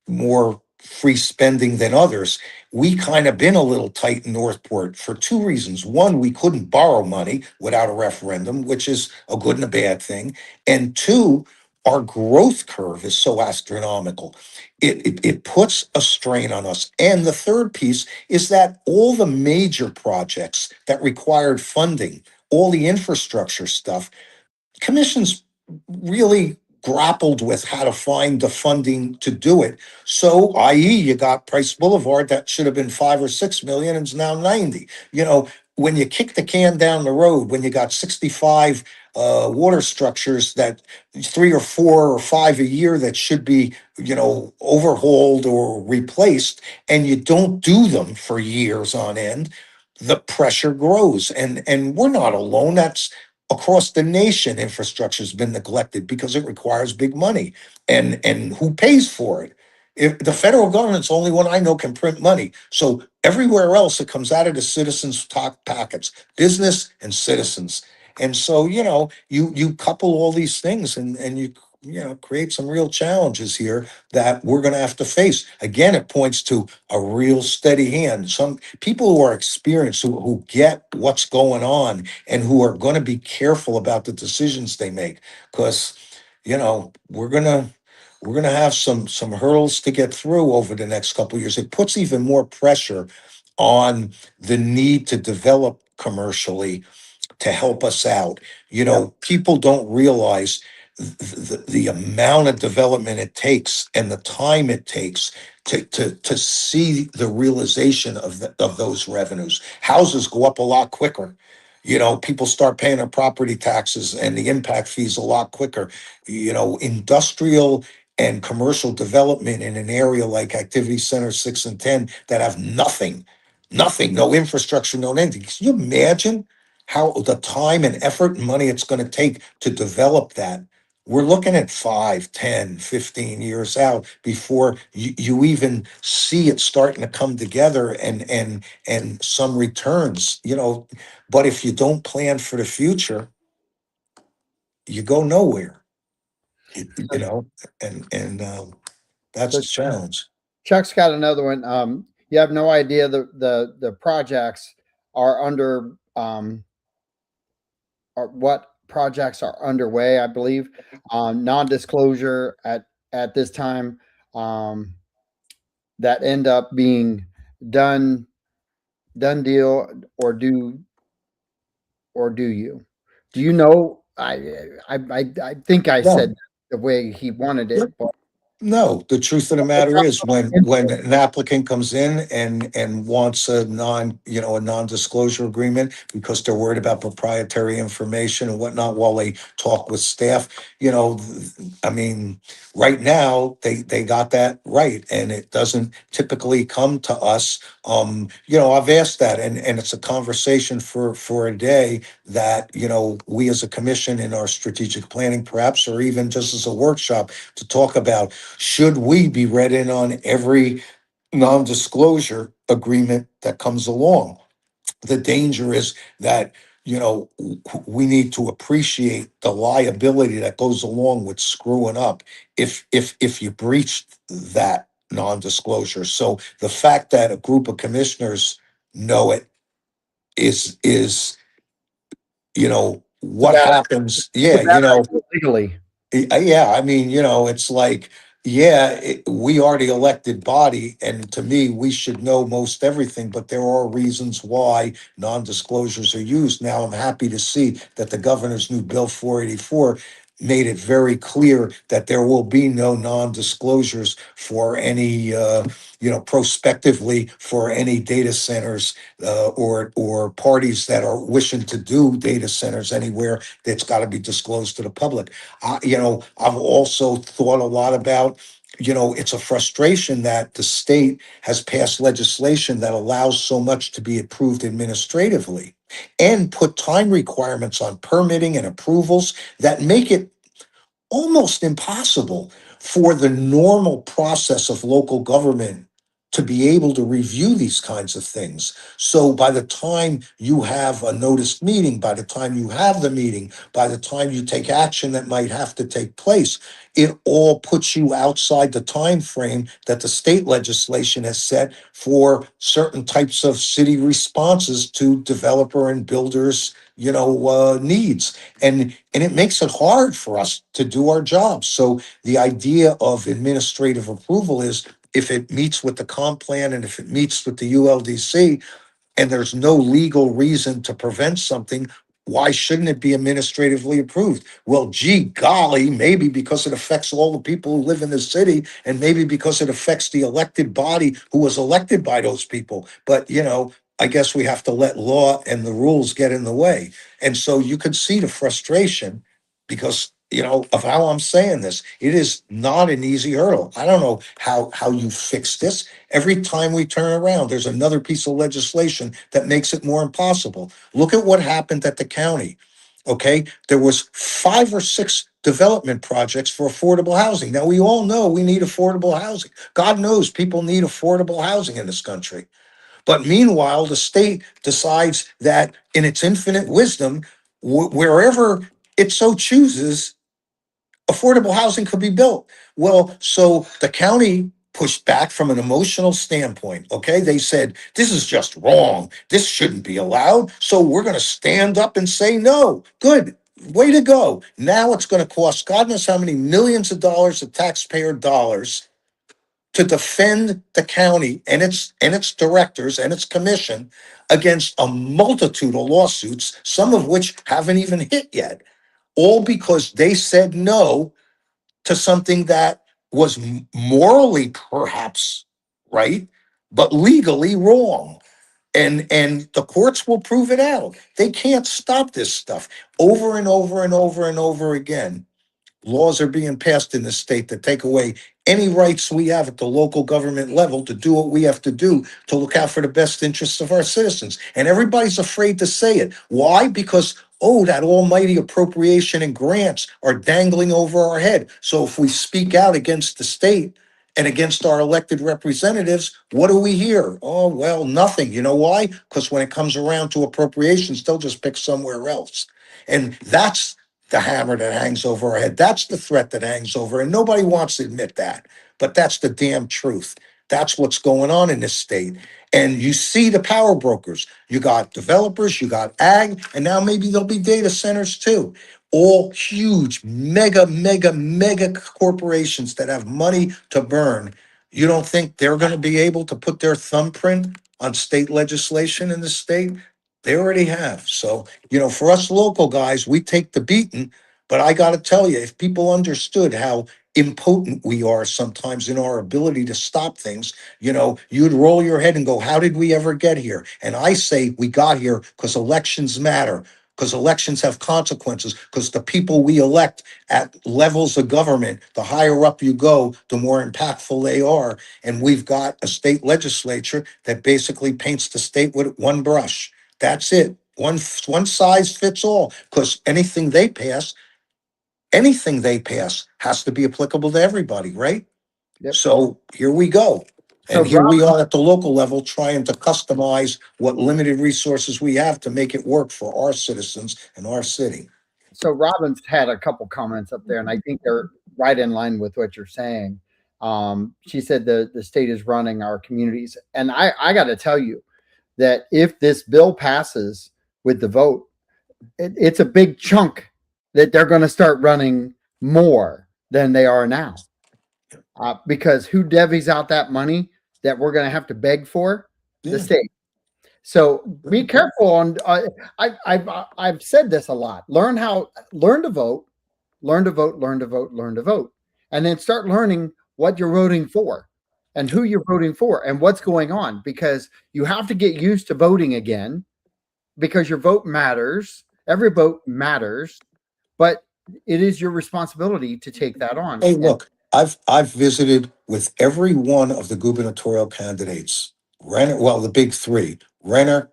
more free spending than others. We kind of been a little tight in Northport for 2 reasons. One, we couldn't borrow money without a referendum, which is a good and a bad thing. And two, our growth curve is so astronomical. It puts a strain on us. And the third piece is that all the major projects that required funding, all the infrastructure stuff, commissions really grappled with how to find the funding to do it. So, i.e., you got Price Boulevard that should have been 5 or 6 million and is now 90. When you kick the can down the road, when you got 65 water structures that 3 or 4 or 5 a year that should be, overhauled or replaced, and you don't do them for years on end, the pressure grows. And we're not alone. That's across the nation. Infrastructure has been neglected because it requires big money. And who pays for it? If the federal government's the only one I know can print money. So Everywhere else, it comes out of the citizens' talk packets, business and citizens. And so, you couple all these things, and you create some real challenges here that we're going to have to face. Again, it points to a real steady hand. Some people who are experienced, who get what's going on, and who are going to be careful about the decisions they make, because we're gonna have some hurdles to get through over the next couple of years. It puts even more pressure on the need to develop commercially to help us out. Yep. People don't realize the amount of development it takes and the time it takes to see the realization of those revenues. Houses go up a lot quicker. People start paying their property taxes and the impact fees a lot quicker. Industrial and commercial development in an area like Activity Center 6 and 10 that have nothing, no infrastructure, no anything. Can you imagine how the time and effort and money it's going to take to develop that? We're looking at 5, 10, 15 years out before you even see it starting to come together and some returns. But if you don't plan for the future, you go nowhere. You know, and that's So the challenge. Chuck's got another one. You have no idea the projects are under or what projects are underway. I believe non-disclosure at this time um, that end up being done done deal or do you? Do you know? I think I No. said the way he wanted it, but No, the truth of the matter is when an applicant comes in and wants a non-disclosure agreement because they're worried about proprietary information and whatnot while they talk with staff, I mean, right now they got that right, and it doesn't typically come to us. I've asked that, and it's a conversation for a day that, we as a commission in our strategic planning perhaps, or even just as a workshop to talk about. Should we be read in on every non-disclosure agreement that comes along? The danger is that, we need to appreciate the liability that goes along with screwing up if you breach that non-disclosure. So the fact that a group of commissioners know it is it's a what bad, happens. it's a Yeah, bad idea legally. Yeah, I mean, it's like, yeah, we are the elected body, and to me, we should know most everything, but there are reasons why non-disclosures are used. Now, I'm happy to see that the governor's new Bill 484 made it very clear that there will be no non-disclosures for any, prospectively for any data centers or parties that are wishing to do data centers anywhere that's got to be disclosed to the public. I've also thought a lot about, it's a frustration that the state has passed legislation that allows so much to be approved administratively and put time requirements on permitting and approvals that make it almost impossible for the normal process of local government to be able to review these kinds of things. So by the time you have a noticed meeting, by the time you have the meeting, by the time you take action that might have to take place, it all puts you outside the time frame that the state legislation has set for certain types of city responses to developer and builders, needs. And it makes it hard for us to do our jobs. So the idea of administrative approval is if it meets with the comp plan and if it meets with the ULDC, and there's no legal reason to prevent something, why shouldn't it be administratively approved? Well, gee golly, maybe because it affects all the people who live in the city, and maybe because it affects the elected body who was elected by those people. But, I guess we have to let law and the rules get in the way. And so you could see the frustration because, of how I'm saying this. It is not an easy hurdle. I don't know how you fix this. Every time we turn around, there's another piece of legislation that makes it more impossible. Look at what happened at the county. Okay, there was 5 or 6 development projects for affordable housing. Now we all know we need affordable housing. God knows people need affordable housing in this country. But meanwhile, the state decides that in its infinite wisdom, wherever it so chooses, affordable housing could be built. Well, so the county pushed back from an emotional standpoint. Okay. They said, this is just wrong. This shouldn't be allowed. So we're going to stand up and say no. Good. Way to go. Now it's going to cost God knows how many millions of dollars of taxpayer dollars to defend the county and its directors and its commission against a multitude of lawsuits, some of which haven't even hit yet, all because they said no to something that was morally perhaps right, but legally wrong. And the courts will prove it out. They can't stop this stuff over and over and over and over again. Laws are being passed in the state that take away any rights we have at the local government level to do what we have to do to look out for the best interests of our citizens. And everybody's afraid to say it. Why? Because, oh, that almighty appropriation and grants are dangling over our head. So if we speak out against the state and against our elected representatives, what do we hear? Oh, well, nothing. You know why? Because when it comes around to appropriations, they'll just pick somewhere else. And that's the hammer that hangs over our head. That's the threat that hangs over, and nobody wants to admit that. But that's the damn truth. That's what's going on in this state. And you see the power brokers. You got developers, you got ag, and now maybe there'll be data centers too. All huge, mega corporations that have money to burn. You don't think they're going to be able to put their thumbprint on state legislation in the state? They already have. So, for us local guys, we take the beating. But I got to tell you, if people understood how impotent we are sometimes in our ability to stop things, you'd roll your head and go, how did we ever get here? And I say we got here because elections matter, because elections have consequences, because the people we elect at levels of government, the higher up you go, the more impactful they are. And we've got a state legislature that basically paints the state with one brush. That's it. One size fits all, because anything they pass has to be applicable to everybody, right? Yep. So here we go. So And here we Rob, are at the local level trying to customize what limited resources we have to make it work for our citizens and our city. so Robin's had a couple comments up there, and I think they're right in line with what you're saying. She said the state is running our communities, and I got to tell you that if this bill passes with the vote, it's a big chunk that they're going to start running more than they are now. Because who divvies out that money that we're going to have to beg for? The Yeah. state. So be careful on. I've said this a lot. Learn to vote, learn to vote, learn to vote, learn to vote, and then start learning what you're voting for, and who you're voting for, and what's going on. Because you have to get used to voting again, because your vote matters. Every vote matters, but it is your responsibility to take that on. Hey, And look, I've visited with every one of the gubernatorial candidates. Renner, well, the big three: Renner,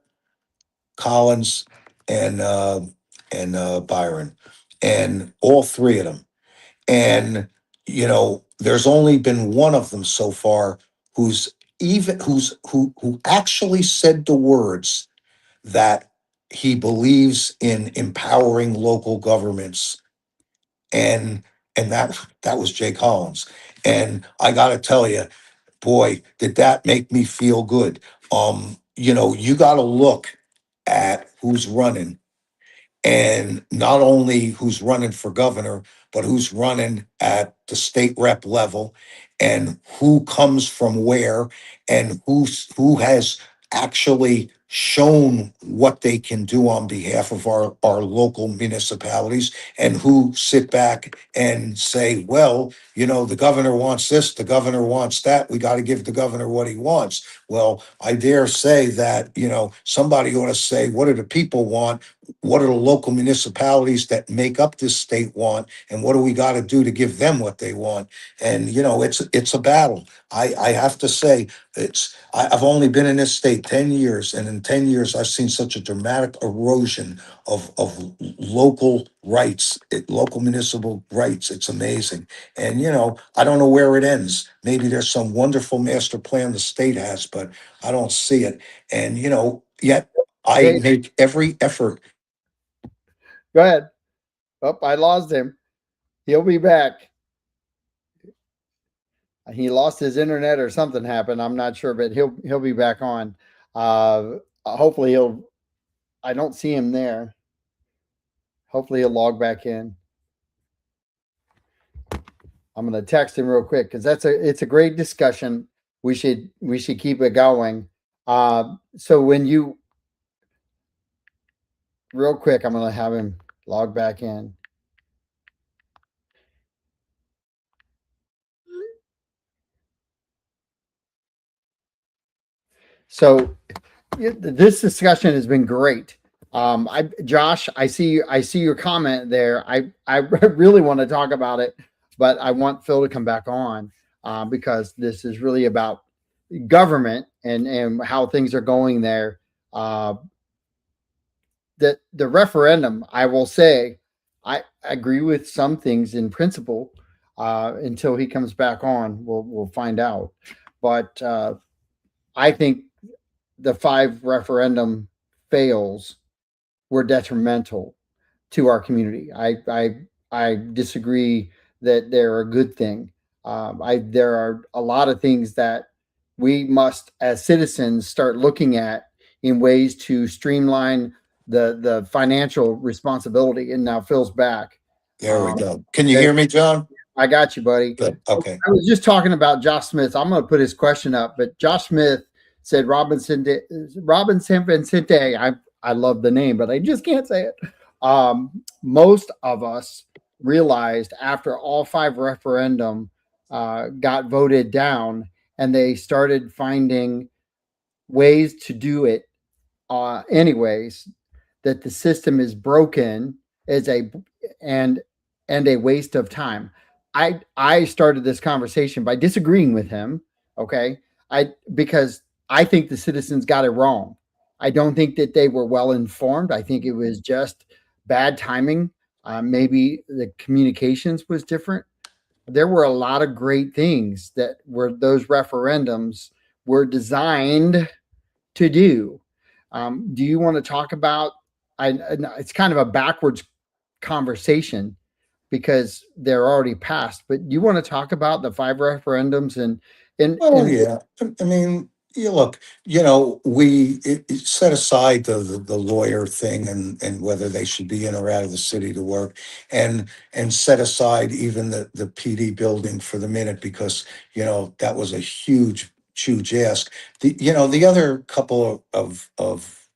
Collins, and Byron, and all three of them. And there's only been one of them so far who actually said the words that he believes in empowering local governments, and that was Jay Collins. And I got to tell you, boy, did that make me feel good. You got to look at who's running, and not only who's running for governor, but who's running at the state rep level, and who comes from where, and who has actually shown what they can do on behalf of our local municipalities, and who sit back and say, well, the governor wants this, the governor wants that, we got to give the governor what he wants. Well, I dare say that, somebody ought to say, what do the people want? What do the local municipalities that make up this state want? And what do we got to do to give them what they want? And, it's a battle. I have to say, I've only been in this state 10 years. And in in 10 years, I've seen such a dramatic erosion of local rights, local municipal rights. It's amazing. And, I don't know where it ends. Maybe there's some wonderful master plan the state has, but I don't see it. And, yet I Dave, make every effort. go ahead. Oh, I lost him. He'll be back. He lost his internet or something happened. I'm not sure, but he'll be back on. Hopefully he'll. I don't see him there. Hopefully he'll log back in. I'm going to text him real quick because it's a great discussion. We should keep it going. So when you real quick, I'm going to have him log back in. So this discussion has been great. Josh, I see your comment there. I really want to talk about it, but I want Phil to come back on because this is really about government and how things are going there. The referendum, I will say, I agree with some things in principle. Until he comes back on, we'll find out. But I think the 5 referendum fails were detrimental to our community. I disagree that they're a good thing. There are a lot of things that we must, as citizens, start looking at in ways to streamline the financial responsibility. And now Phil's back. There we go. Can you hear me, John? I got you, buddy. Good. Okay. I was just talking about Josh Smith. I'm going to put his question up, but Josh Smith said Robinson Vincente. I love the name, but I just can't say it. Most of us realized after all 5 referendum got voted down, and they started finding ways to do it anyways, that the system is broken is and a waste of time. I started this conversation by disagreeing with him. Okay. Because I think the citizens got it wrong. I don't think that they were well informed. I think it was just bad timing. Maybe the communications was different. There were a lot of great things that were those referendums were designed to do. Do you want to talk about? It's kind of a backwards conversation because they're already passed. But do you want to talk about the 5 referendums Oh, and yeah. I mean, look, we set aside the lawyer thing and whether they should be in or out of the city to work, and set aside even the PD building for the minute because, that was a huge, huge ask. The other couple of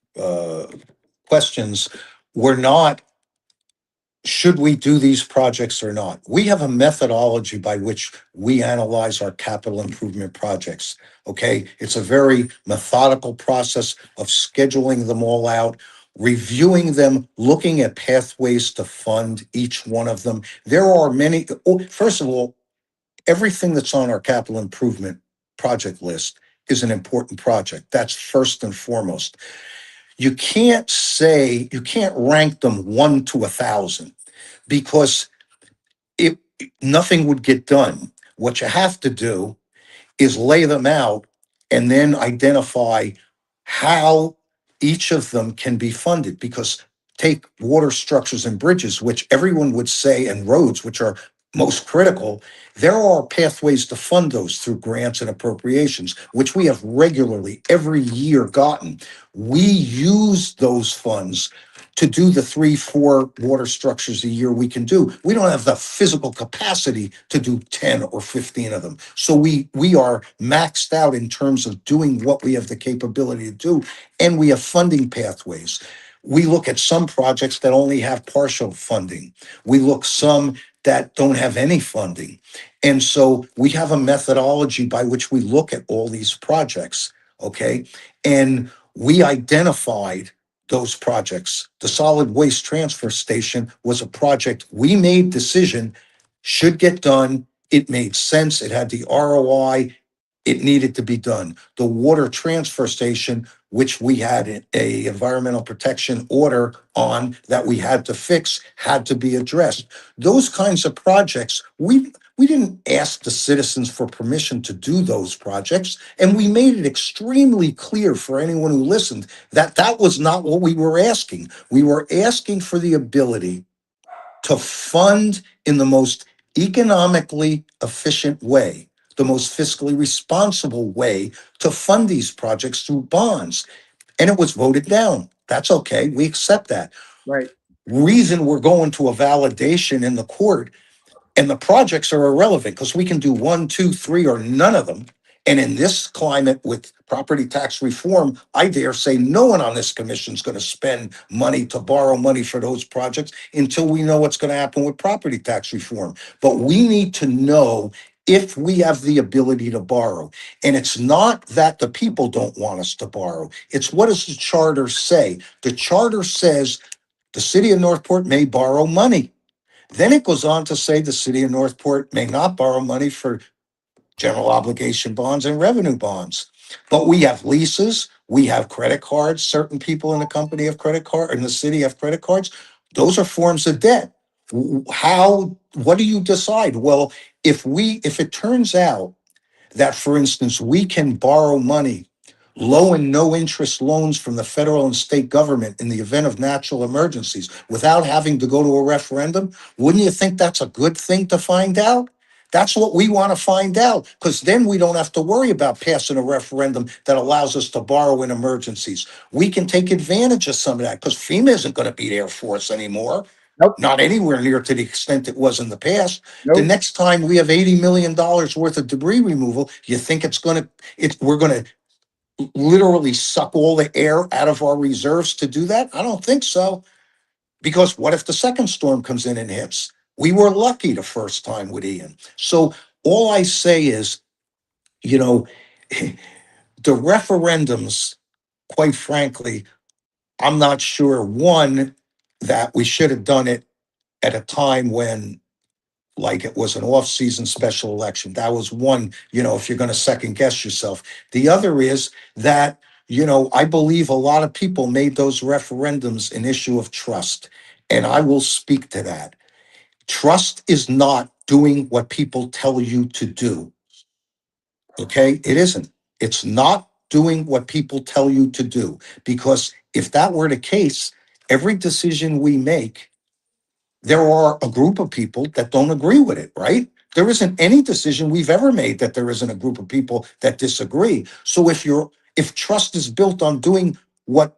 questions were not, should we do these projects or not? We have a methodology by which we analyze our capital improvement projects. Okay. It's a very methodical process of scheduling them all out, reviewing them, looking at pathways to fund each one of them. There are many. First of all, everything that's on our capital improvement project list is an important project. That's first and foremost. You can't rank them 1 to 1,000 because if nothing would get done. What you have to do is lay them out and then identify how each of them can be funded. Because take water structures and bridges, which everyone would say, and roads, which are most critical, there are pathways to fund those through grants and appropriations, which we have regularly every year gotten. We use those funds to do the 3-4 water structures a year we can do. We don't have the physical capacity to do 10 or 15 of them. So we are maxed out in terms of doing what we have the capability to do, and we have funding pathways. We look at some projects that only have partial funding. We look some that don't have any funding. And so we have a methodology by which we look at all these projects, okay? And we identified those projects. The solid waste transfer station was a project we made decision should get done. It made sense. It had the ROI. It needed to be done. The water transfer station which we had a environmental protection order on that we had to fix, had to be addressed. Those kinds of projects, we didn't ask the citizens for permission to do those projects, and we made it extremely clear for anyone who listened that that was not what we were asking. We were asking for the ability to fund in the most economically efficient way, the most fiscally responsible way to fund these projects through bonds. And it was voted down. That's okay. We accept that. Right. Reason we're going to a validation in the court and the projects are irrelevant because we can do one, two, three, or none of them. And in this climate with property tax reform, I dare say no one on this commission is going to spend money to borrow money for those projects until we know what's going to happen with property tax reform. But we need to know if we have the ability to borrow. And it's not that the people don't want us to borrow. It's what does the charter say? The charter says the city of Northport may borrow money. Then it goes on to say the city of Northport may not borrow money for general obligation bonds and revenue bonds. But we have leases, we have credit cards. Certain people in the company have credit card, in the city have credit cards. Those are forms of debt. What do you decide? Well, if it turns out that, for instance, we can borrow money, low and no interest loans from the federal and state government in the event of natural emergencies without having to go to a referendum, wouldn't you think that's a good thing to find out? That's what we want to find out, because then we don't have to worry about passing a referendum that allows us to borrow in emergencies. We can take advantage of some of that because FEMA isn't going to be there for us anymore. Nope. Not anywhere near to the extent it was in the past. The Nope. next time we have $80 million worth of debris removal, you think we're going to literally suck all the air out of our reserves to do that? I don't think so. Because what if the second storm comes in and hits? We were lucky the first time with Ian. So all I say is, you know, the referendums, quite frankly, I'm not sure, one, that we should have done it at a time when, like, it was an off-season special election. That was one, if you're going to second guess yourself. The other is that, I believe a lot of people made those referendums an issue of trust. And I will speak to that. Trust is not doing what people tell you to do. Okay? It isn't. It's not doing what people tell you to do. Because if that were the case, every decision we make, there are a group of people that don't agree with it, right? There isn't any decision we've ever made that there isn't a group of people that disagree. So if trust is built on doing what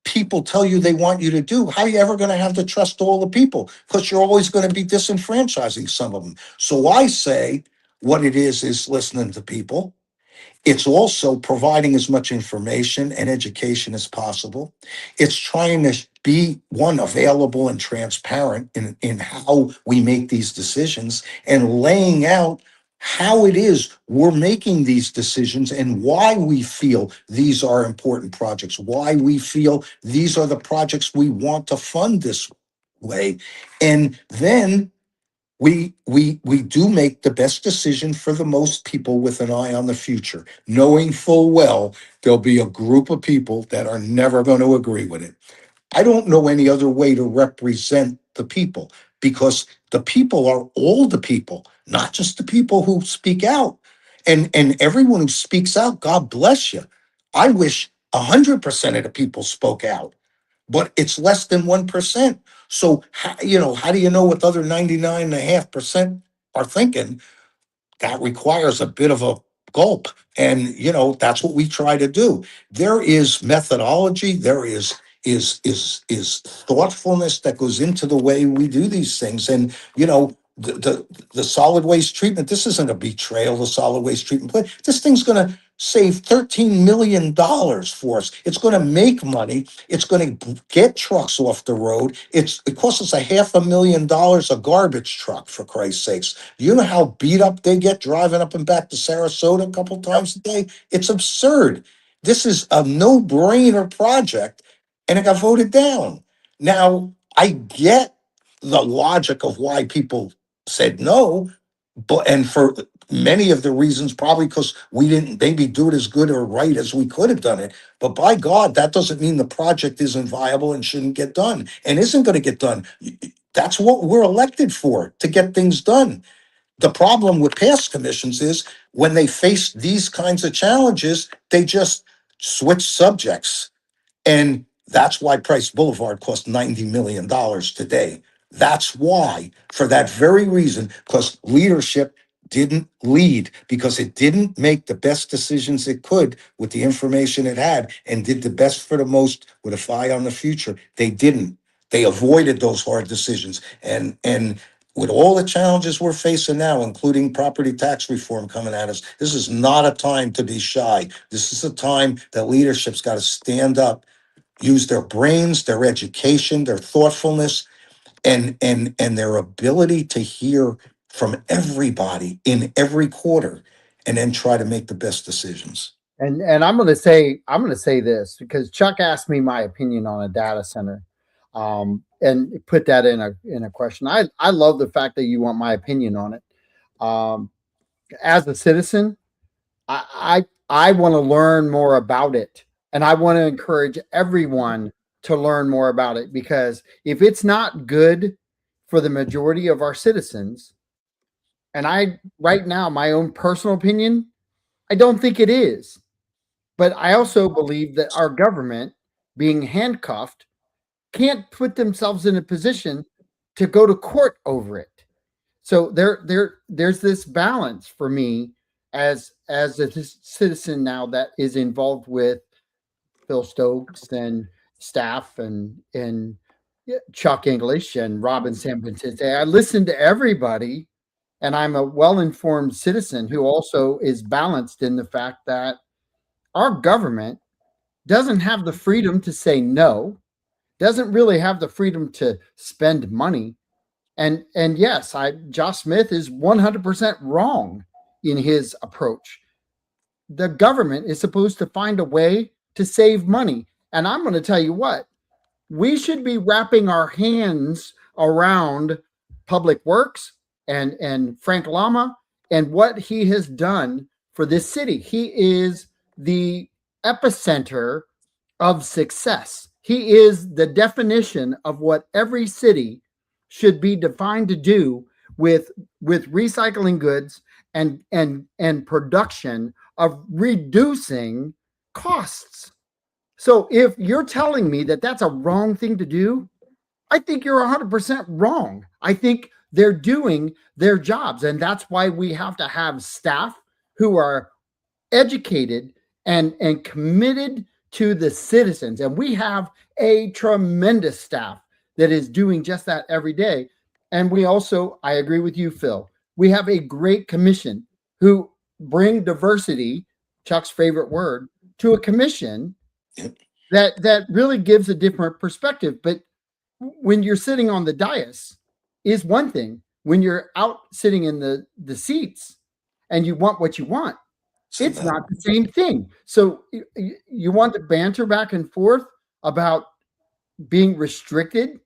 people tell you they want you to do, how are you ever going to have to trust all the people? Because you're always going to be disenfranchising some of them. So I say what it is listening to people. It's also providing as much information and education as possible. It's trying to be, one, available and transparent in how we make these decisions and laying out how it is we're making these decisions and why we feel these are important projects, why we feel these are the projects we want to fund this way. And then we do make the best decision for the most people with an eye on the future, knowing full well there'll be a group of people that are never going to agree with it. I don't know any other way to represent the people, because the people are all the people, not just the people who speak out. And everyone who speaks out, God bless you. I wish 100% of the people spoke out, but it's less than 1%. So, how do you know what the other 99.5% are thinking? That requires a bit of a gulp. And, that's what we try to do. There is methodology, there is thoughtfulness that goes into the way we do these things. And, the solid waste treatment, this isn't a betrayal, the solid waste treatment plant. This thing's going to save $13 million for us. It's going to make money. It's going to get trucks off the road. It costs us $500,000 a garbage truck, for Christ's sakes. You know how beat up they get driving up and back to Sarasota a couple times a day? It's absurd. This is a no-brainer project, and it got voted down. Now, I get the logic of why people said no, but and for many of the reasons probably because we didn't maybe do it as good or right as we could have done it. But by God, that doesn't mean the project isn't viable and shouldn't get done and isn't going to get done. That's what we're elected for, to get things done. The problem with past commissions is when they face these kinds of challenges, they just switch subjects. And that's why Price Boulevard cost $90 million today. That's why, for that very reason, because leadership didn't lead, because it didn't make the best decisions it could with the information it had and did the best for the most with a eye on the future. They didn't. They avoided those hard decisions. And with all the challenges we're facing now, including property tax reform coming at us, this is not a time to be shy. This is a time that leadership's got to stand up, use their brains, their education, their thoughtfulness, and their ability to hear from everybody in every quarter, and then try to make the best decisions. And I'm gonna say this because Chuck asked me my opinion on a data center, and put that in a question. I love the fact that you want my opinion on it. Um, as a citizen, I want to learn more about it, and I want to encourage everyone to learn more about it because if it's not good for the majority of our citizens, and I right now my own personal opinion, I don't think it is. But I also believe that our government, being handcuffed, can't put themselves in a position to go to court over it. So there's this balance for me as a citizen now that is involved with Phil Stokes and staff and Chuck English and Robin Sampantite. I listen to everybody, and I'm a well-informed citizen who also is balanced in the fact that our government doesn't have the freedom to say no, doesn't really have the freedom to spend money. And yes, Josh Smith is 100% wrong in his approach. The government is supposed to find a way to save money. And I'm going to tell you what, we should be wrapping our hands around Public Works and Frank Lama and what he has done for this city. He is the epicenter of success. He is the definition of what every city should be defined to do with recycling goods and production of reducing costs. So if you're telling me that that's a wrong thing to do, I think you're 100% wrong. I think they're doing their jobs, and that's why we have to have staff who are educated and committed to the citizens. And we have a tremendous staff that is doing just that every day. And we also, I agree with you, Phil, we have a great commission who bring diversity, Chuck's favorite word, to a commission that really gives a different perspective. But when you're sitting on the dais is one thing. When you're out sitting in the seats and you want what you want, it's not the same thing. So you want to banter back and forth about being restricted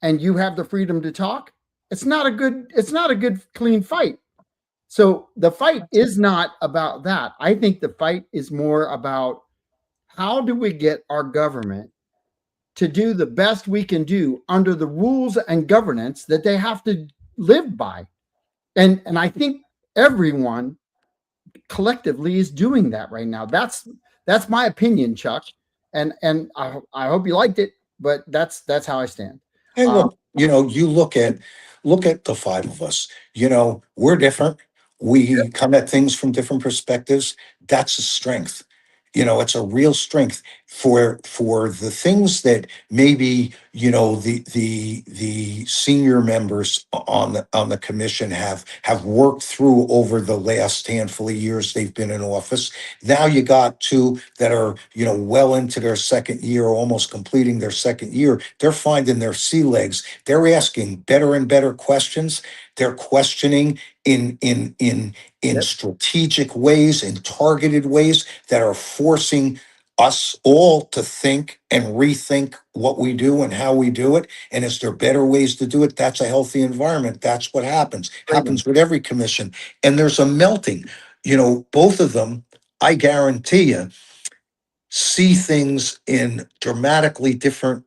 and you have the freedom to talk. It's not a good clean fight. So the fight is not about that. I think the fight is more about how do we get our government to do the best we can do under the rules and governance that they have to live by. And I think everyone collectively is doing that right now. That's my opinion, Chuck. And I hope you liked it, but that's how I stand. And look, you look at the five of us. We're different. We come at things from different perspectives. That's a strength. It's a real strength for the things that maybe the senior members on the commission have worked through over the last handful of years they've been in office. Now you got two that are well into their second year, almost completing their second year. They're finding their sea legs. They're asking better and better questions. They're questioning in Yep. strategic ways, in targeted ways that are forcing us all to think and rethink what we do and how we do it. And is there better ways to do it? That's a healthy environment. That's what happens. Great one. Happens with every commission. And there's a melting. Both of them, I guarantee you, see things in dramatically different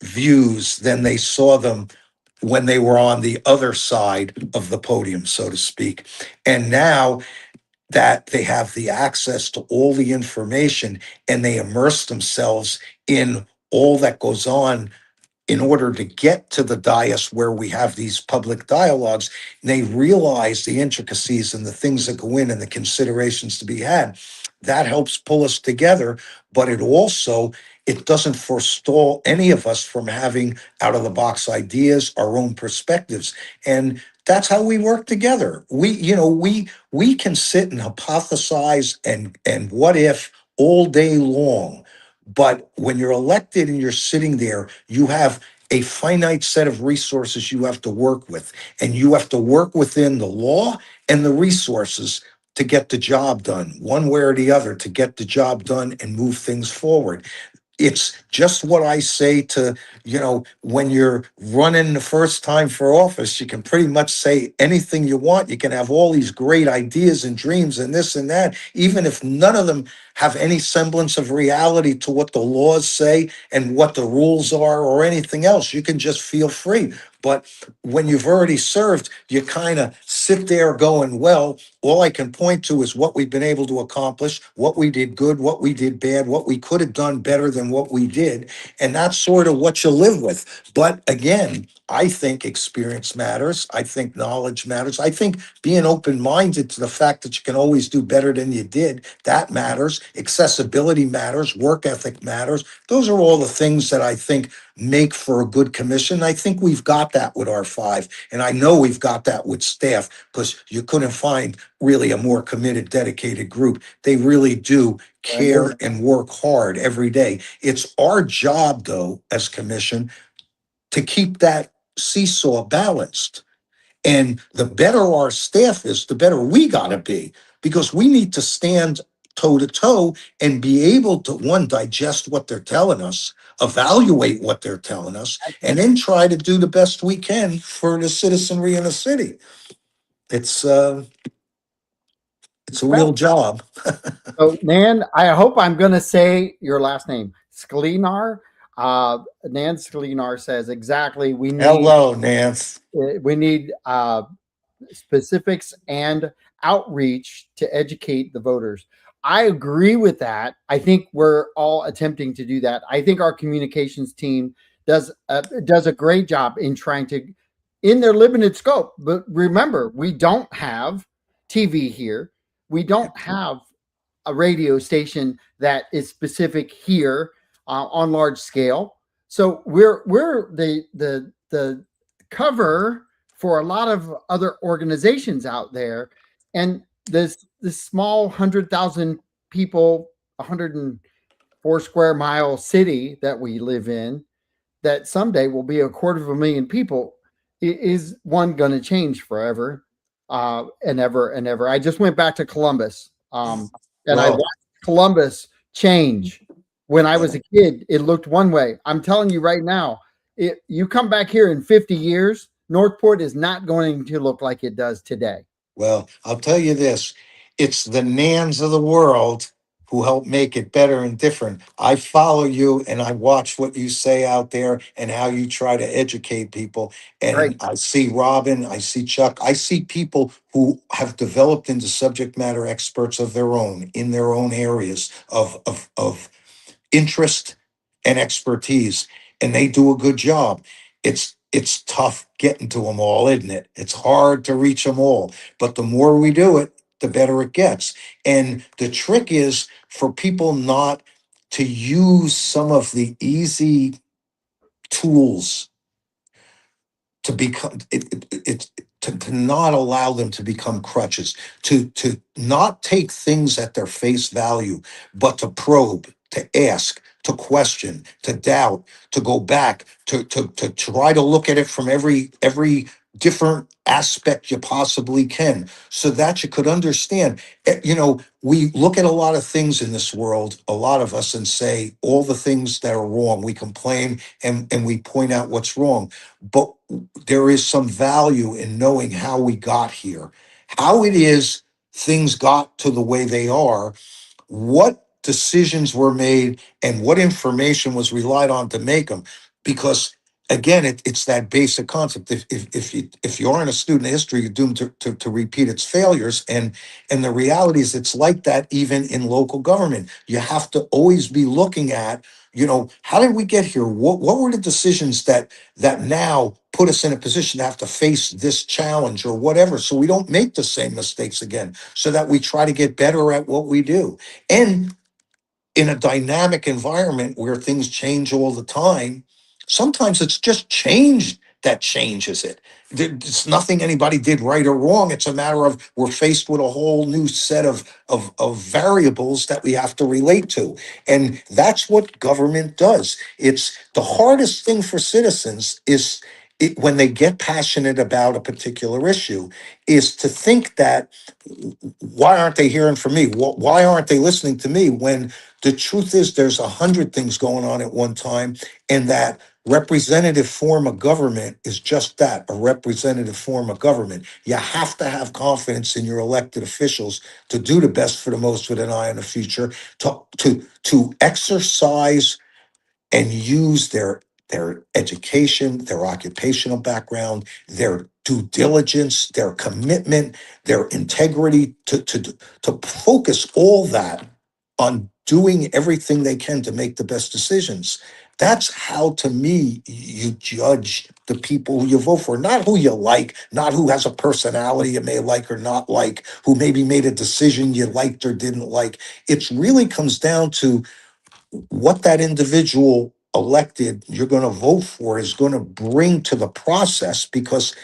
views than they saw them when they were on the other side of the podium, so to speak. And now that they have the access to all the information and they immerse themselves in all that goes on in order to get to the dais where we have these public dialogues, they realize the intricacies and the things that go in and the considerations to be had. That helps pull us together, but it doesn't forestall any of us from having out of the box ideas, our own perspectives. And that's how we work together. We can sit and hypothesize and what if all day long. But when you're elected and you're sitting there, you have a finite set of resources you have to work with, and you have to work within the law and the resources to get the job done, one way or the other, to get the job done and move things forward. It's just what I say to, when you're running the first time for office, you can pretty much say anything you want. You can have all these great ideas and dreams and this and that, even if none of them have any semblance of reality to what the laws say and what the rules are or anything else. You can just feel free. But when you've already served, you kind of sit there going, well, all I can point to is what we've been able to accomplish, what we did good, what we did bad, what we could have done better than what we did. And that's sort of what you live with. But again, I think experience matters. I think knowledge matters. I think being open-minded to the fact that you can always do better than you did, that matters. Accessibility matters. Work ethic matters. Those are all the things that I think make for a good commission. I think we've got that with our five. And I know we've got that with staff because you couldn't find really a more committed, dedicated group. They really do care and work hard every day. It's our job, though, as commission, to keep that seesaw balanced. And the better our staff is, the better we got to be, because we need to stand toe to toe and be able to, one, digest what they're telling us, evaluate what they're telling us, and then try to do the best we can for the citizenry in the city. It's a real job. So, Nan, I hope I'm going to say your last name, Sklinar. Nan Sklinar says exactly. Hello, Nance. We need specifics and outreach to educate the voters. I agree with that. I think we're all attempting to do that. I think our communications team does a great job in trying to, in their limited scope. But remember, we don't have TV here. We don't have a radio station that is specific here on large scale. So we're the cover for a lot of other organizations out there, and this small 100,000 people, 104 square mile city that we live in, that someday will be 250,000 people, is one going to change forever and ever and ever. I just went back to Columbus, and I watched Columbus change. When I was a kid, it looked one way. I'm telling you right now, you come back here in 50 years, Northport is not going to look like it does today. Well, I'll tell you this, it's the Nans of the world who help make it better and different. I follow you and I watch what you say out there and how you try to educate people. And Great. I see Robin, I see Chuck, I see people who have developed into subject matter experts of their own in their own areas of interest and expertise, and they do a good job. It's tough getting to them all, isn't it? It's hard to reach them all, but the more we do it, the better it gets. And the trick is for people not to use some of the easy tools to become to not allow them to become crutches, to not take things at their face value, but to probe, to ask, to question, to doubt, to go back, to try to look at it from every different aspect you possibly can so that you could understand. You know, we look at a lot of things in this world, a lot of us, and say all the things that are wrong. We complain and we point out what's wrong. But there is some value in knowing how we got here, how it is things got to the way they are, what decisions were made, and what information was relied on to make them. Because again, it's that basic concept. If you aren't a student of history, you're doomed to repeat its failures. And the reality is it's like that even in local government. You have to always be looking at, how did we get here? What were the decisions that now put us in a position to have to face this challenge or whatever, so we don't make the same mistakes again, so that we try to get better at what we do. And in a dynamic environment where things change all the time, sometimes it's just change that changes it. It's nothing anybody did right or wrong. It's a matter of we're faced with a whole new set of variables that we have to relate to. And that's what government does. It's the hardest thing for citizens is when they get passionate about a particular issue, is to think that, why aren't they hearing from me? Why aren't they listening to me? When the truth is, there's 100 things going on at one time, and that representative form of government is just that, a representative form of government. You have to have confidence in your elected officials to do the best for the most with an eye on the future, to exercise and use their education, their occupational background, their due diligence, their commitment, their integrity, to focus all that on doing everything they can to make the best decisions. That's how, to me, you judge the people who you vote for, not who you like, not who has a personality you may like or not like, who maybe made a decision you liked or didn't like. It really comes down to what that individual elected you're going to vote for is going to bring to the process, because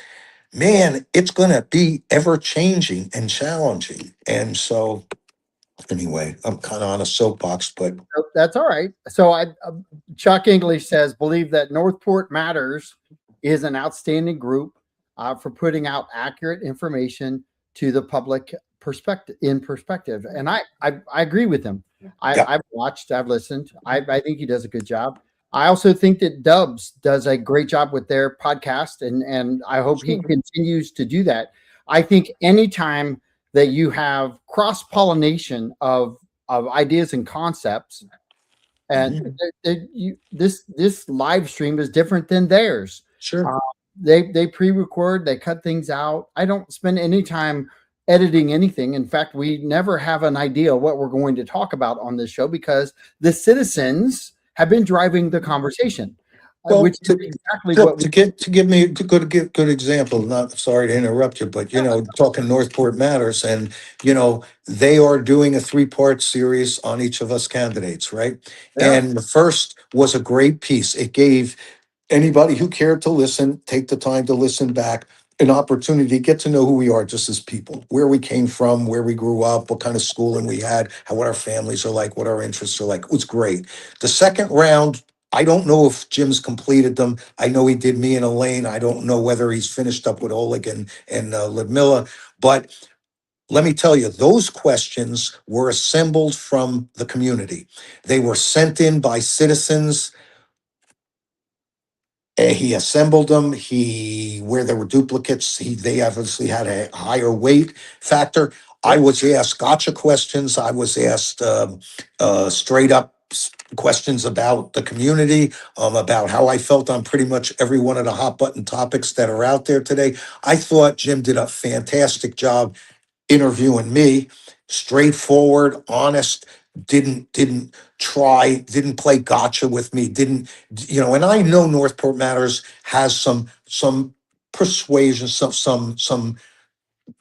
man, it's going to be ever changing and challenging. And so anyway, I'm kind of on a soapbox, but So that's all right. So Chuck English says, believe that Northport Matters is an outstanding group for putting out accurate information to the public perspective. And I agree with him. yeah, I've watched, I've listened. I think he does a good job. I also think that Dubs does a great job with their podcast, and I hope he continues to do that. I think anytime that you have cross pollination of ideas and concepts, and this live stream is different than theirs. sure. Uh, they pre-record, they cut things out. I don't spend any time editing anything. In fact, we never have an idea what we're going to talk about on this show because the citizens have been driving the conversation, Well, which is exactly Look, what we. to give me a good example, not sorry to interrupt you, but talking Northport Matters, and they are doing a 3-part series on each of us candidates, right? Yeah. And the first was a great piece. It gave anybody who cared to listen, take the time to listen back, an opportunity to get to know who we are just as people, where we came from, where we grew up, what kind of schooling we had, what our families are like, what our interests are like. It was great. The second round, I don't know if Jim's completed them. I know he did me and Elaine. I don't know whether he's finished up with Oleg and Ludmilla. But let me tell you, those questions were assembled from the community. They were sent in by citizens. He assembled them. Where there were duplicates, they obviously had a higher weight factor. I Yep. was asked gotcha questions. I was asked straight up questions about the community, about how I felt on pretty much every one of the hot button topics that are out there today. I thought Jim did a fantastic job interviewing me, straightforward, honest, didn't play gotcha with me, didn't, and I know Northport Matters has some persuasion, some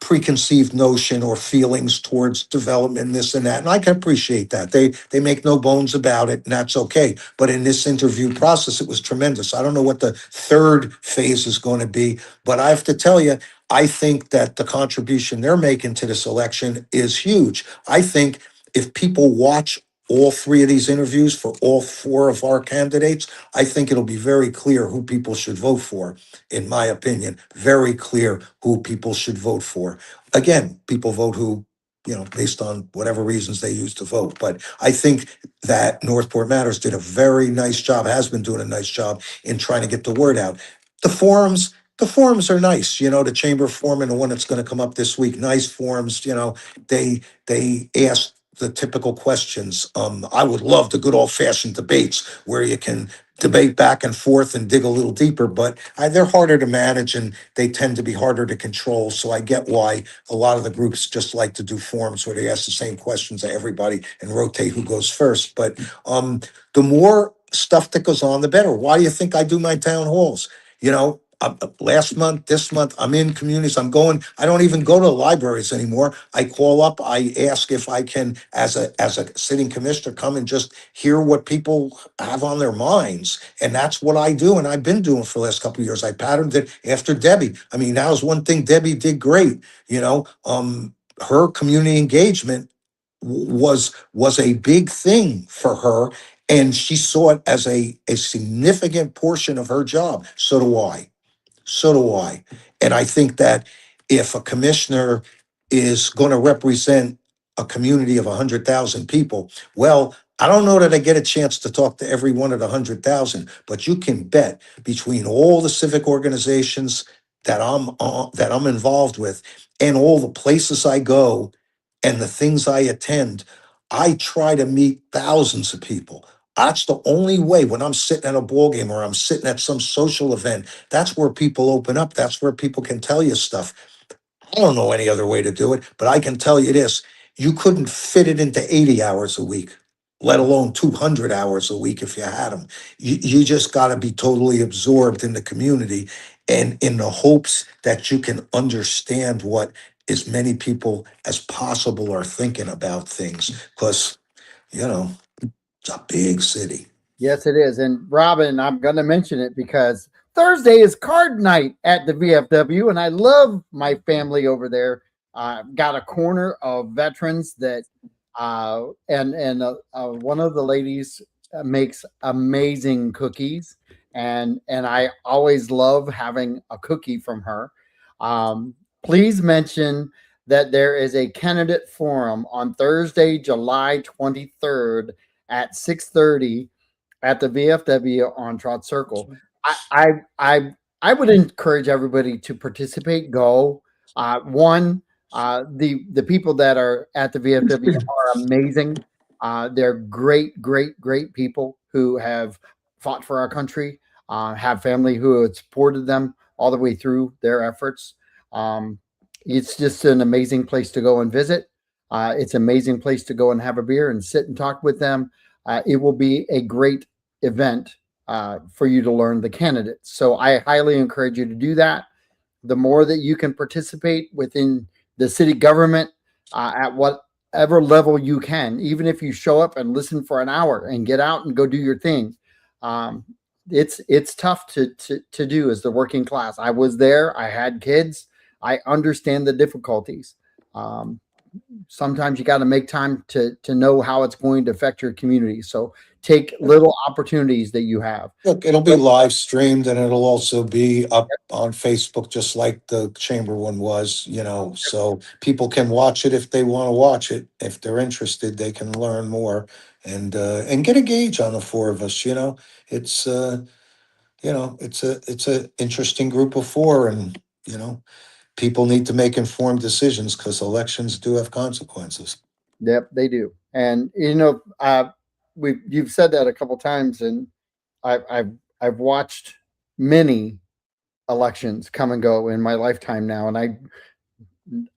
preconceived notion or feelings towards development, this and that. And I can appreciate that. They make no bones about it, and that's okay. But in this interview process, it was tremendous. I don't know what the third phase is going to be, but I have to tell you, I think that the contribution they're making to this election is huge. I think if people watch all three of these interviews for all four of our candidates, I think it'll be very clear who people should vote for, in my opinion. Very clear who people should vote for. Again, people vote who, based on whatever reasons they use to vote. But I think that Northport Matters did a very nice job, has been doing a nice job in trying to get the word out. The forums are nice, the chamber forum and the one that's going to come up this week, nice forums, they ask the typical questions. I would love the good old fashioned debates where you can debate back and forth and dig a little deeper, but they're harder to manage and they tend to be harder to control. So I get why a lot of the groups just like to do forums where they ask the same questions to everybody and rotate who goes first. But the more stuff that goes on, the better. Why do you think I do my town halls? Last month, this month, I'm in communities. I don't even go to libraries anymore. I call up, I ask if I can, as a sitting commissioner, come and just hear what people have on their minds. And that's what I do. And I've been doing for the last couple of years. I patterned it after Debbie. I mean, that was one thing Debbie did great, her community engagement was a big thing for her. And she saw it as a significant portion of her job. So do I. So do I. And I think that if a commissioner is going to represent a community of 100,000 people, well, I don't know that I get a chance to talk to every one of the 100,000, but you can bet between all the civic organizations that I'm involved with and all the places I go and the things I attend, I try to meet thousands of people. That's the only way when I'm sitting at a ball game or I'm sitting at some social event. That's where people open up. That's where people can tell you stuff. I don't know any other way to do it, but I can tell you this. You couldn't fit it into 80 hours a week, let alone 200 hours a week if you had them. You just got to be totally absorbed in the community and in the hopes that you can understand what as many people as possible are thinking about things. Because, you know, it's a big city. Yes, it is. And Robin, I'm going to mention it because Thursday is card night at the VFW, and I love my family over there. Got a corner of veterans that, and one of the ladies makes amazing cookies, and I always love having a cookie from her. Please mention that there is a candidate forum on Thursday, July 23rd at 6:30 at the VFW on Trot Circle. I would encourage everybody to participate. Go. One, the people that are at the VFW are amazing. They're great people who have fought for our country, have family who have supported them all the way through their efforts. It's just an amazing place to go and visit. It's an amazing place to go and have a beer and sit and talk with them. It will be a great event for you to learn the candidates. So I highly encourage you to do that. The more that you can participate within the city government at whatever level you can, even if you show up and listen for an hour and get out and go do your thing. Um, it's tough to do as the working class. I was there. I had kids. I understand the difficulties. Sometimes you got to make time to know how it's going to affect your community. So take little opportunities that you have. Look, it'll be live streamed and it'll also be up on Facebook, just like the chamber one was, so people can watch it if they want to watch it. If they're interested, they can learn more and get a gauge on the four of us, It's, it's a interesting group of four and, people need to make informed decisions because elections do have consequences. Yep, they do. And you've said that a couple times, and I've watched many elections come and go in my lifetime now, and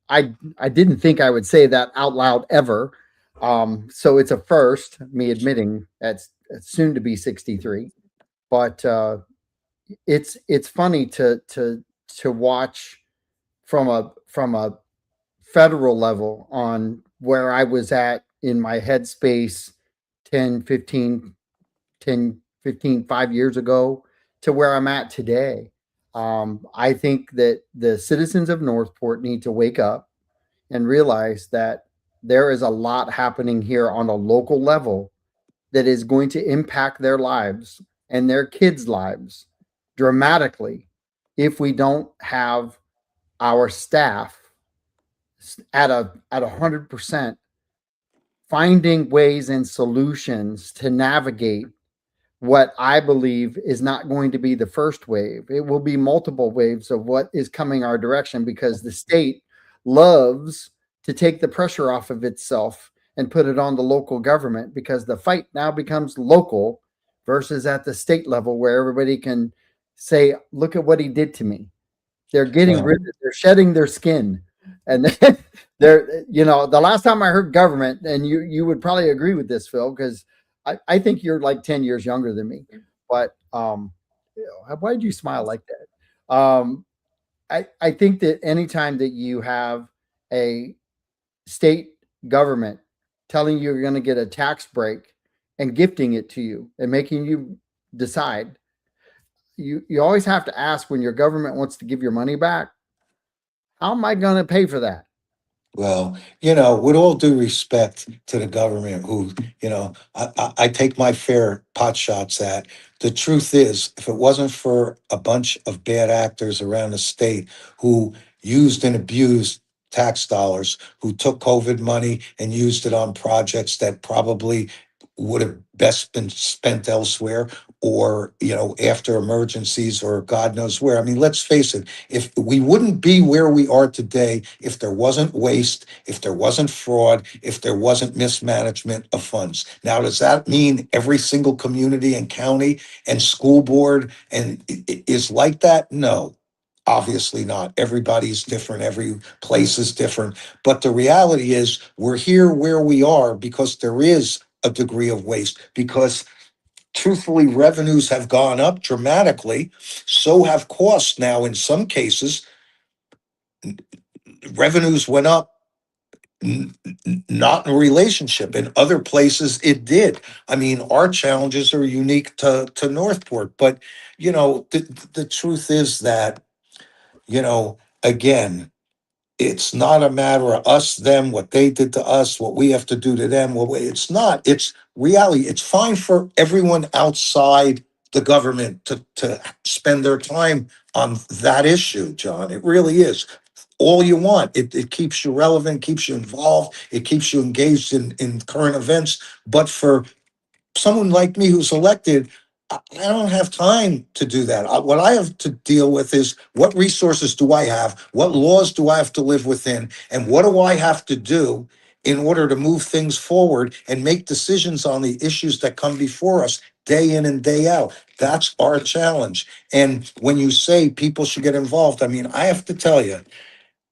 I didn't think I would say that out loud ever. So it's a first, me admitting that's soon to be 63, but it's funny to watch from a federal level on where I was at in my headspace 10, 5 years ago to where I'm at today. I think that the citizens of Northport need to wake up and realize that there is a lot happening here on a local level that is going to impact their lives and their kids' lives dramatically if we don't have our staff at 100% finding ways and solutions to navigate what I believe is not going to be the first wave. It will be multiple waves of what is coming our direction because the state loves to take the pressure off of itself and put it on the local government because the fight now becomes local versus at the state level where everybody can say, look at what he did to me. They're getting Well, rid of, they're shedding their skin. And they're, the last time I heard government, and you would probably agree with this, Phil, because I think you're like 10 years younger than me. But why did you smile like that? I think that anytime that you have a state government telling you you're going to get a tax break and gifting it to you and making you decide, you always have to ask when your government wants to give your money back, how am I going to pay for that? well, with all due respect to the government, who, I take my fair pot shots at. The truth is, if it wasn't for a bunch of bad actors around the state who used and abused tax dollars, who took COVID money and used it on projects that probably would have best been spent elsewhere, or, after emergencies, or God knows where. I mean, let's face it, if we wouldn't be where we are today if there wasn't waste, if there wasn't fraud, if there wasn't mismanagement of funds. Now, does that mean every single community and county and school board is like that? No. Obviously not. Everybody's different. Every place is different. But the reality is, we're here where we are because there is a degree of waste, because truthfully, revenues have gone up dramatically. So have costs. Now, in some cases, revenues went up, not in a relationship. In other places, it did. I mean, our challenges are unique to Northport. But, the truth is that, again, it's not a matter of us, them, what they did to us, what we have to do to them. It's not. It's reality. It's fine for everyone outside the government to spend their time on that issue, John. It really is. All you want. It keeps you relevant, keeps you involved, it keeps you engaged in current events. But for someone like me who's elected, I don't have time to do that. What I have to deal with is, what resources do I have? What laws do I have to live within? And what do I have to do in order to move things forward and make decisions on the issues that come before us day in and day out? That's our challenge. And when you say people should get involved, I mean, I have to tell you,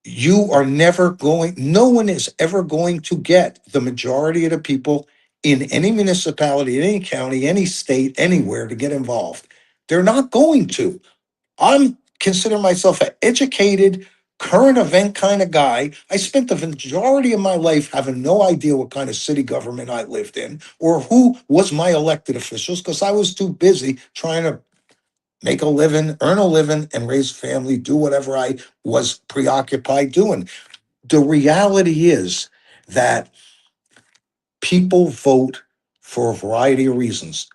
no one is ever going to get the majority of the people in any municipality, in any county, any state, anywhere to get involved. They're not going to. I'm consider myself an educated, current event kind of guy. I spent the majority of my life having no idea what kind of city government I lived in or who was my elected officials, because I was too busy trying to make a living, earn a living, and raise a family, do whatever I was preoccupied doing. The reality is that people vote for a variety of reasons.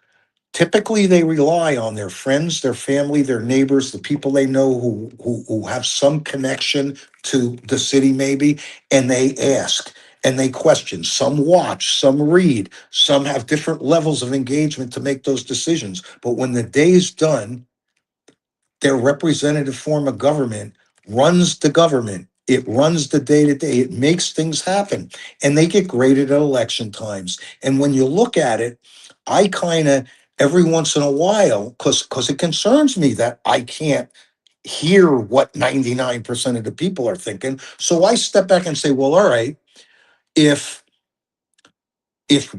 Typically, they rely on their friends, their family, their neighbors, the people they know who have some connection to the city, maybe, and they ask and they question. Some watch, some read, some have different levels of engagement to make those decisions. But when the day is done, their representative form of government runs the government. It runs the day to day. It makes things happen. And they get graded at election times. And when you look at it, I kind of, every once in a while, because it concerns me that I can't hear what 99% of the people are thinking. So I step back and say, well, all right, if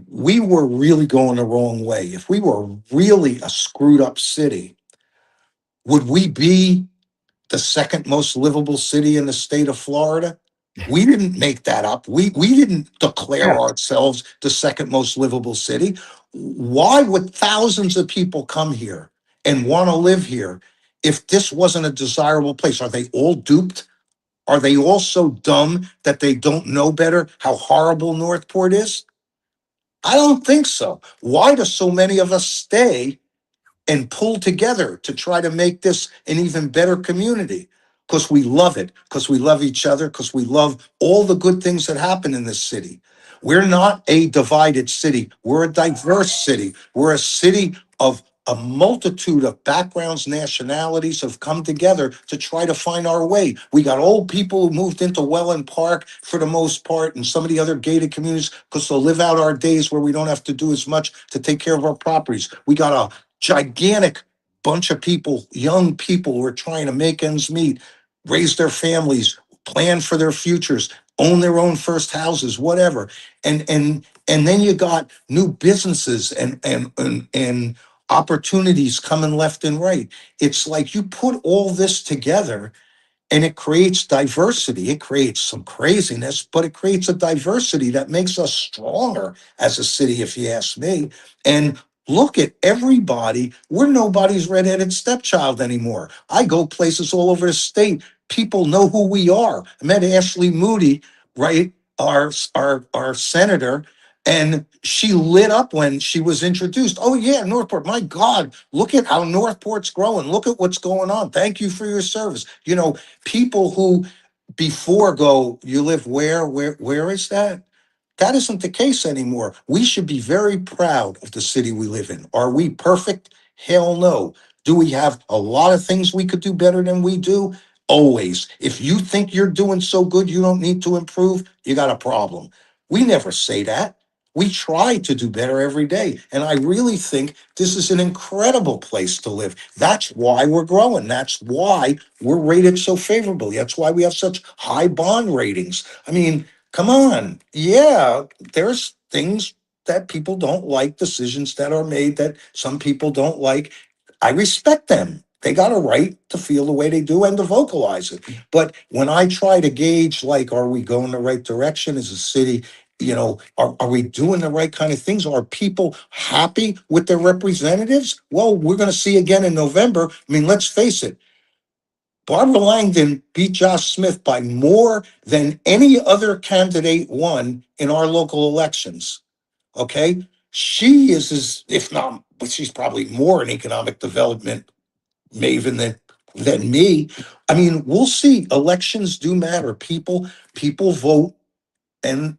we were really going the wrong way, if we were really a screwed up city, would we be the second most livable city in the state of Florida? We didn't make that up. We didn't declare Yeah. ourselves the second most livable city. Why would thousands of people come here and want to live here if this wasn't a desirable place? Are they all duped? Are they all so dumb that they don't know better how horrible Northport is? I don't think so. Why do so many of us stay and pull together to try to make this an even better community? Because we love it, because we love each other, because we love all the good things that happen in this city. We're not a divided city. We're a diverse city. We're a city of a multitude of backgrounds, nationalities have come together to try to find our way. We got old people who moved into Welland Park for the most part and some of the other gated communities because they'll live out our days where we don't have to do as much to take care of our properties. We got a gigantic bunch of people, young people who are trying to make ends meet, raise their families, plan for their futures, own their own first houses, whatever. And then you got new businesses and opportunities coming left and right. It's like you put all this together and it creates diversity. It creates some craziness, but it creates a diversity that makes us stronger as a city, if you ask me. And look at everybody. We're nobody's redheaded stepchild anymore. I go places all over the state. People know who we are. I met Ashley Moody, right? Our senator, and she lit up when she was introduced. Oh yeah, Northport. My God, look at how Northport's growing. Look at what's going on. Thank you for your service. People who before go, you live where is that? That isn't the case anymore. We should be very proud of the city we live in. Are we perfect? Hell no. Do we have a lot of things we could do better than we do? Always. If you think you're doing so good you don't need to improve, you got a problem. We never say that. We try to do better every day. And I really think this is an incredible place to live. That's why we're growing. That's why we're rated so favorably. That's why we have such high bond ratings. I mean, come on. Yeah, there's things that people don't like, decisions that are made that some people don't like. I respect them. They got a right to feel the way they do and to vocalize it. But when I try to gauge, like, are we going the right direction as a city? Are we doing the right kind of things? Are people happy with their representatives? Well, we're going to see again in November. I mean, let's face it. Barbara Langdon beat Josh Smith by more than any other candidate won in our local elections. Okay. She is, if not, but she's probably more an economic development maven than me. I mean, we'll see. Elections do matter. People vote and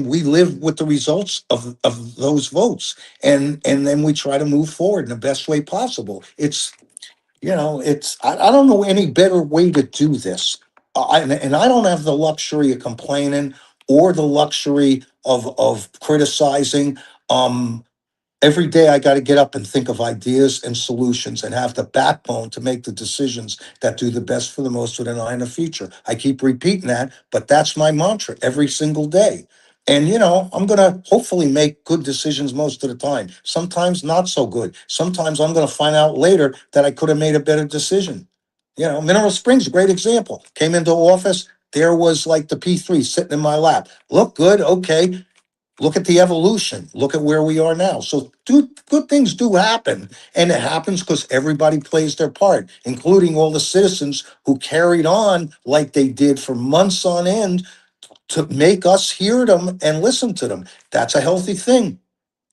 we live with the results of those votes. And then we try to move forward in the best way possible. I don't know any better way to do this. And I don't have the luxury of complaining or the luxury of criticizing. Um, Every day I got to get up and think of ideas and solutions and have the backbone to make the decisions that do the best for the most with an eye in the future. I keep repeating that, but that's my mantra every single day. And I'm going to hopefully make good decisions most of the time. Sometimes not so good. Sometimes I'm going to find out later that I could have made a better decision. Mineral Springs, a great example. Came into office, there was like the P3 sitting in my lap. Look good, okay. Look at the evolution. Look at where we are now. So good things do happen. And it happens because everybody plays their part, including all the citizens who carried on like they did for months on end to make us hear them and listen to them. That's a healthy thing.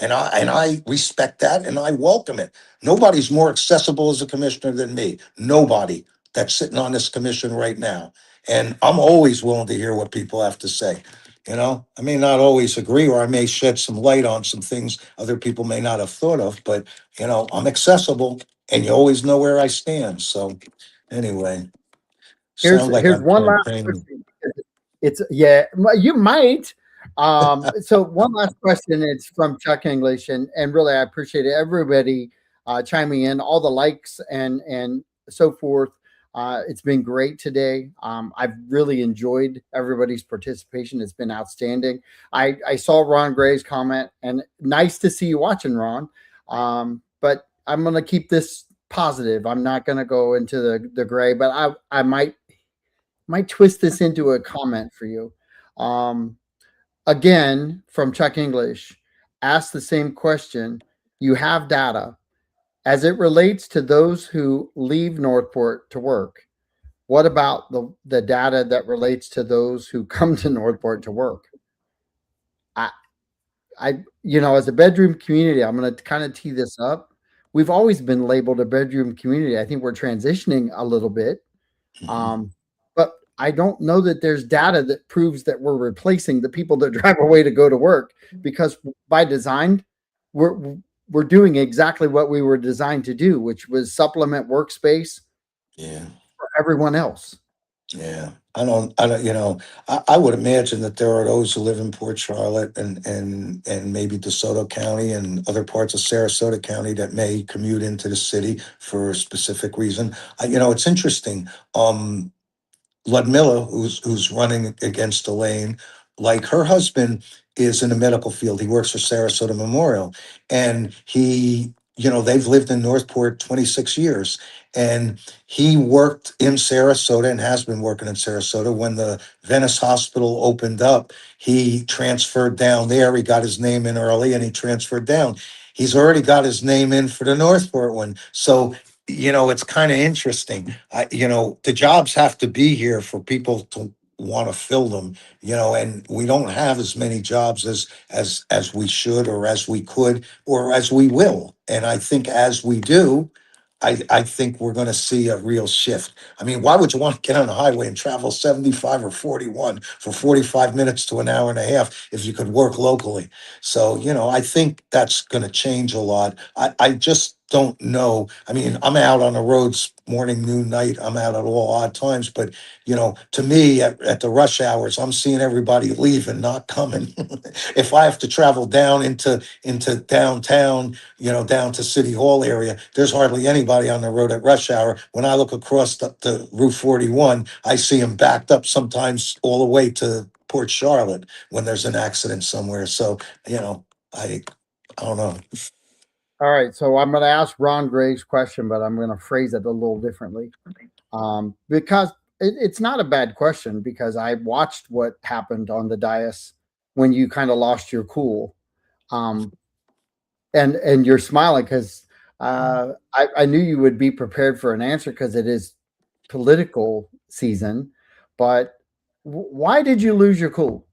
And I respect that and I welcome it. Nobody's more accessible as a commissioner than me. Nobody that's sitting on this commission right now. And I'm always willing to hear what people have to say. I may not always agree, or I may shed some light on some things other people may not have thought of, but I'm accessible and you always know where I stand. So anyway, Here's sound like here's I'm one last campaigning. question. You might. So one last question. It's from Chuck English, and really I appreciate everybody chiming in, all the likes and so forth. It's been great today. I've really enjoyed everybody's participation. It's been outstanding. I saw Ron Gray's comment, and nice to see you watching, Ron. But I'm gonna keep this positive. I'm not gonna go into the gray, but I might twist this into a comment for you. Um, Again, from Chuck English, ask the same question. You have data as it relates to those who leave Northport to work. What about the data that relates to those who come to Northport to work? I as a bedroom community, I'm going to kind of tee this up. We've always been labeled a bedroom community. I think we're transitioning a little bit, Mhm. um, but I don't know that there's data that proves that we're replacing the people that drive away to go to work, because by design, we're we're doing exactly what we were designed to do, which was supplement workspace Yeah. for everyone else. Yeah, I would imagine that there are those who live in Port Charlotte and maybe DeSoto County and other parts of Sarasota County that may commute into the city for a specific reason. It's interesting. Ludmilla, who's running against Elaine, like her husband is in the medical field. He works for Sarasota Memorial, and they've lived in Northport 26 years, and he worked in Sarasota and has been working in Sarasota. When the Venice Hospital opened up, he transferred down there. He got his name in early, and he transferred down. He's already got his name in for the Northport one, so it's kind of interesting. The jobs have to be here for people to want to fill them, and we don't have as many jobs as we should or as we could or as we will. And I think as we do, I think we're going to see a real shift. I mean, why would you want to get on the highway and travel 75 or 41 for 45 minutes to an hour and a half if you could work locally? So, I think that's going to change a lot. I just don't know. I mean, I'm out on the roads morning, noon, night. I'm out at all odd times. But, to me, at the rush hours, I'm seeing everybody leave and not coming. If I have to travel down into downtown, down to City Hall area, there's hardly anybody on the road at rush hour. When I look across the Route 41, I see them backed up sometimes all the way to Port Charlotte when there's an accident somewhere. So, I I don't know. All right, so I'm going to ask Ron Graves' question, but I'm going to phrase it a little differently, because it's not a bad question, because I watched what happened on the dais when you kind of lost your cool, um, and you're smiling because I knew you would be prepared for an answer because it is political season, but why did you lose your cool?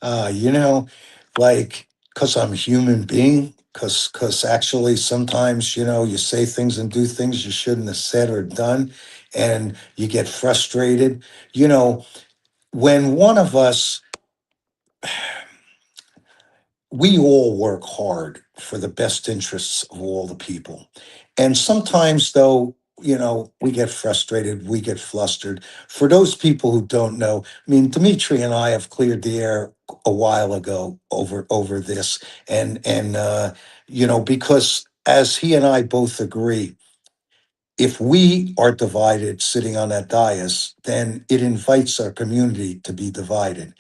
Uh, you know, like, because I'm a human being, because actually sometimes, you say things and do things you shouldn't have said or done, and you get frustrated. You know, when one of us, we all work hard for the best interests of all the people. And sometimes, though, we get frustrated, we get flustered. For those people who don't know, I mean, Dimitri and I have cleared the air a while ago over this, and because as he and I both agree, if we are divided sitting on that dais, then it invites our community to be divided.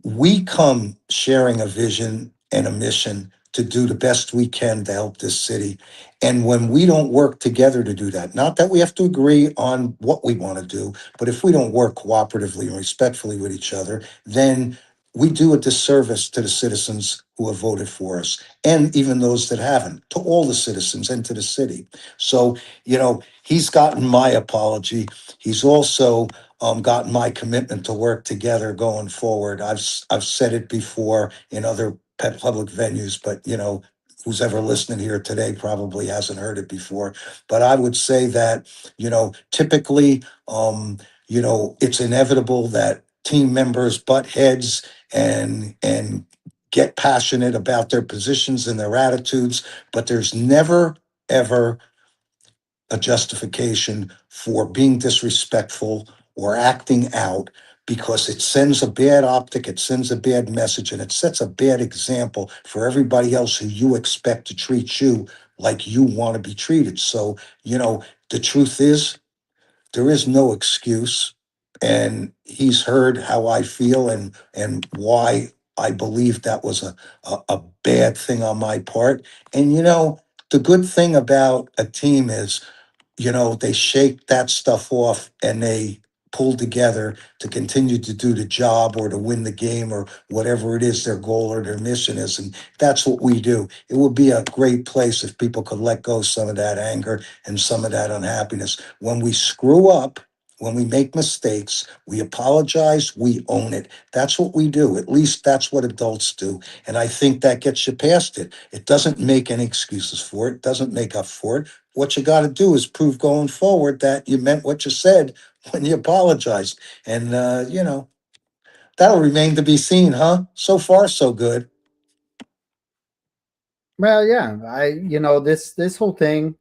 We come sharing a vision and a mission to do the best we can to help this city. And when we don't work together to do that, not that we have to agree on what we want to do, but if we don't work cooperatively and respectfully with each other, then we do a disservice to the citizens who have voted for us, and even those that haven't, to all the citizens and to the city. So, he's gotten my apology. He's also gotten my commitment to work together going forward. I've said it before in other pet public venues, but who's ever listening here today probably hasn't heard it before. But I would say that typically, it's inevitable that team members butt heads and get passionate about their positions and their attitudes, but there's never ever a justification for being disrespectful or acting out, because it sends a bad optic, it sends a bad message, and it sets a bad example for everybody else who you expect to treat you like you want to be treated. So, the truth is, there is no excuse. And he's heard how I feel and why I believe that was a bad thing on my part. And the good thing about a team is, they shake that stuff off and they pulled together to continue to do the job or to win the game or whatever it is their goal or their mission is. And that's what we do. It would be a great place if people could let go some of that anger and some of that unhappiness. When we screw up, when we make mistakes, we apologize, we own it. That's what we do. At least that's what adults do. And I think that gets you past it. It doesn't make any excuses for it, doesn't make up for it. What you got to do is prove going forward that you meant what you said when you apologized. And, that'll remain to be seen, huh? So far, so good. Well, yeah, this whole thing,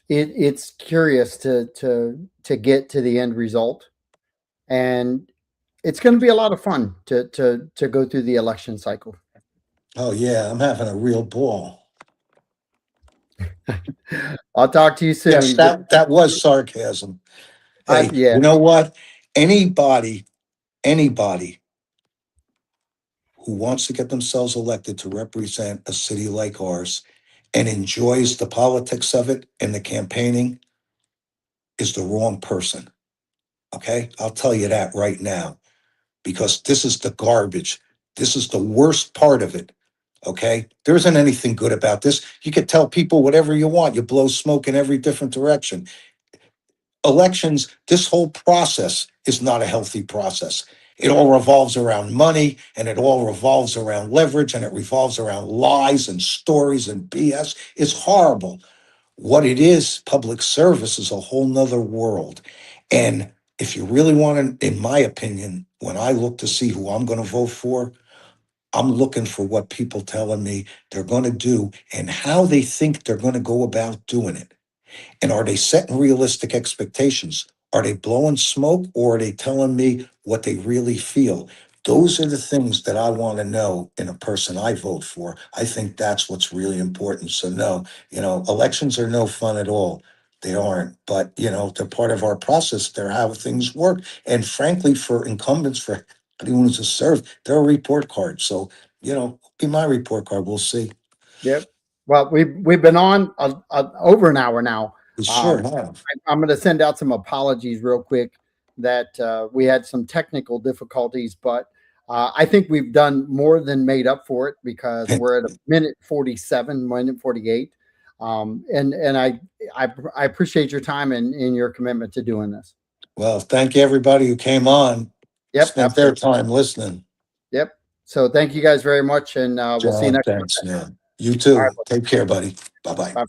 it's curious to get to the end result, and it's going to be a lot of fun to go through the election cycle. Oh, yeah, I'm having a real ball. I'll talk to you Yes, soon. that was sarcasm. Hey, Yeah, you know what? Anybody who wants to get themselves elected to represent a city like ours and enjoys the politics of it and the campaigning is the wrong person. Okay? I'll tell you that right now because this is the garbage. This is the worst part of it. Okay? There isn't anything good about this. You could tell people whatever you want. You blow smoke in every different direction. Elections, this whole process is not a healthy process. It all revolves around money and it all revolves around leverage and it revolves around lies and stories and BS. It's horrible. What it is, public service is a whole nother world. And if you really want to, in my opinion, when I look to see who I'm going to vote for, I'm looking for what people telling me they're going to do and how they think they're going to go about doing it. And are they setting realistic expectations? Are they blowing smoke or are they telling me what they really feel? Those are the things that I want to know in a person I vote for. I think that's what's really important. So, no, elections are no fun at all. They aren't, but they're part of our process. They're how things work. And frankly, for incumbents, for anyone who's served, they're a report card. So, be my report card. We'll see. yep. Well, we've been on over an hour now. We sure Um, have. I'm going to send out some apologies real quick that we had some technical difficulties, but I think we've done more than made up for it because we're at a minute 47, minute 48. And I appreciate your time and your commitment to doing this. Well, thank you, everybody who came on, Yep, spent their absolutely. time listening. Yep. So thank you guys very much, and we'll see you John, next thanks, time. man. You All too. right. Take care, buddy. Bye-bye. Bye.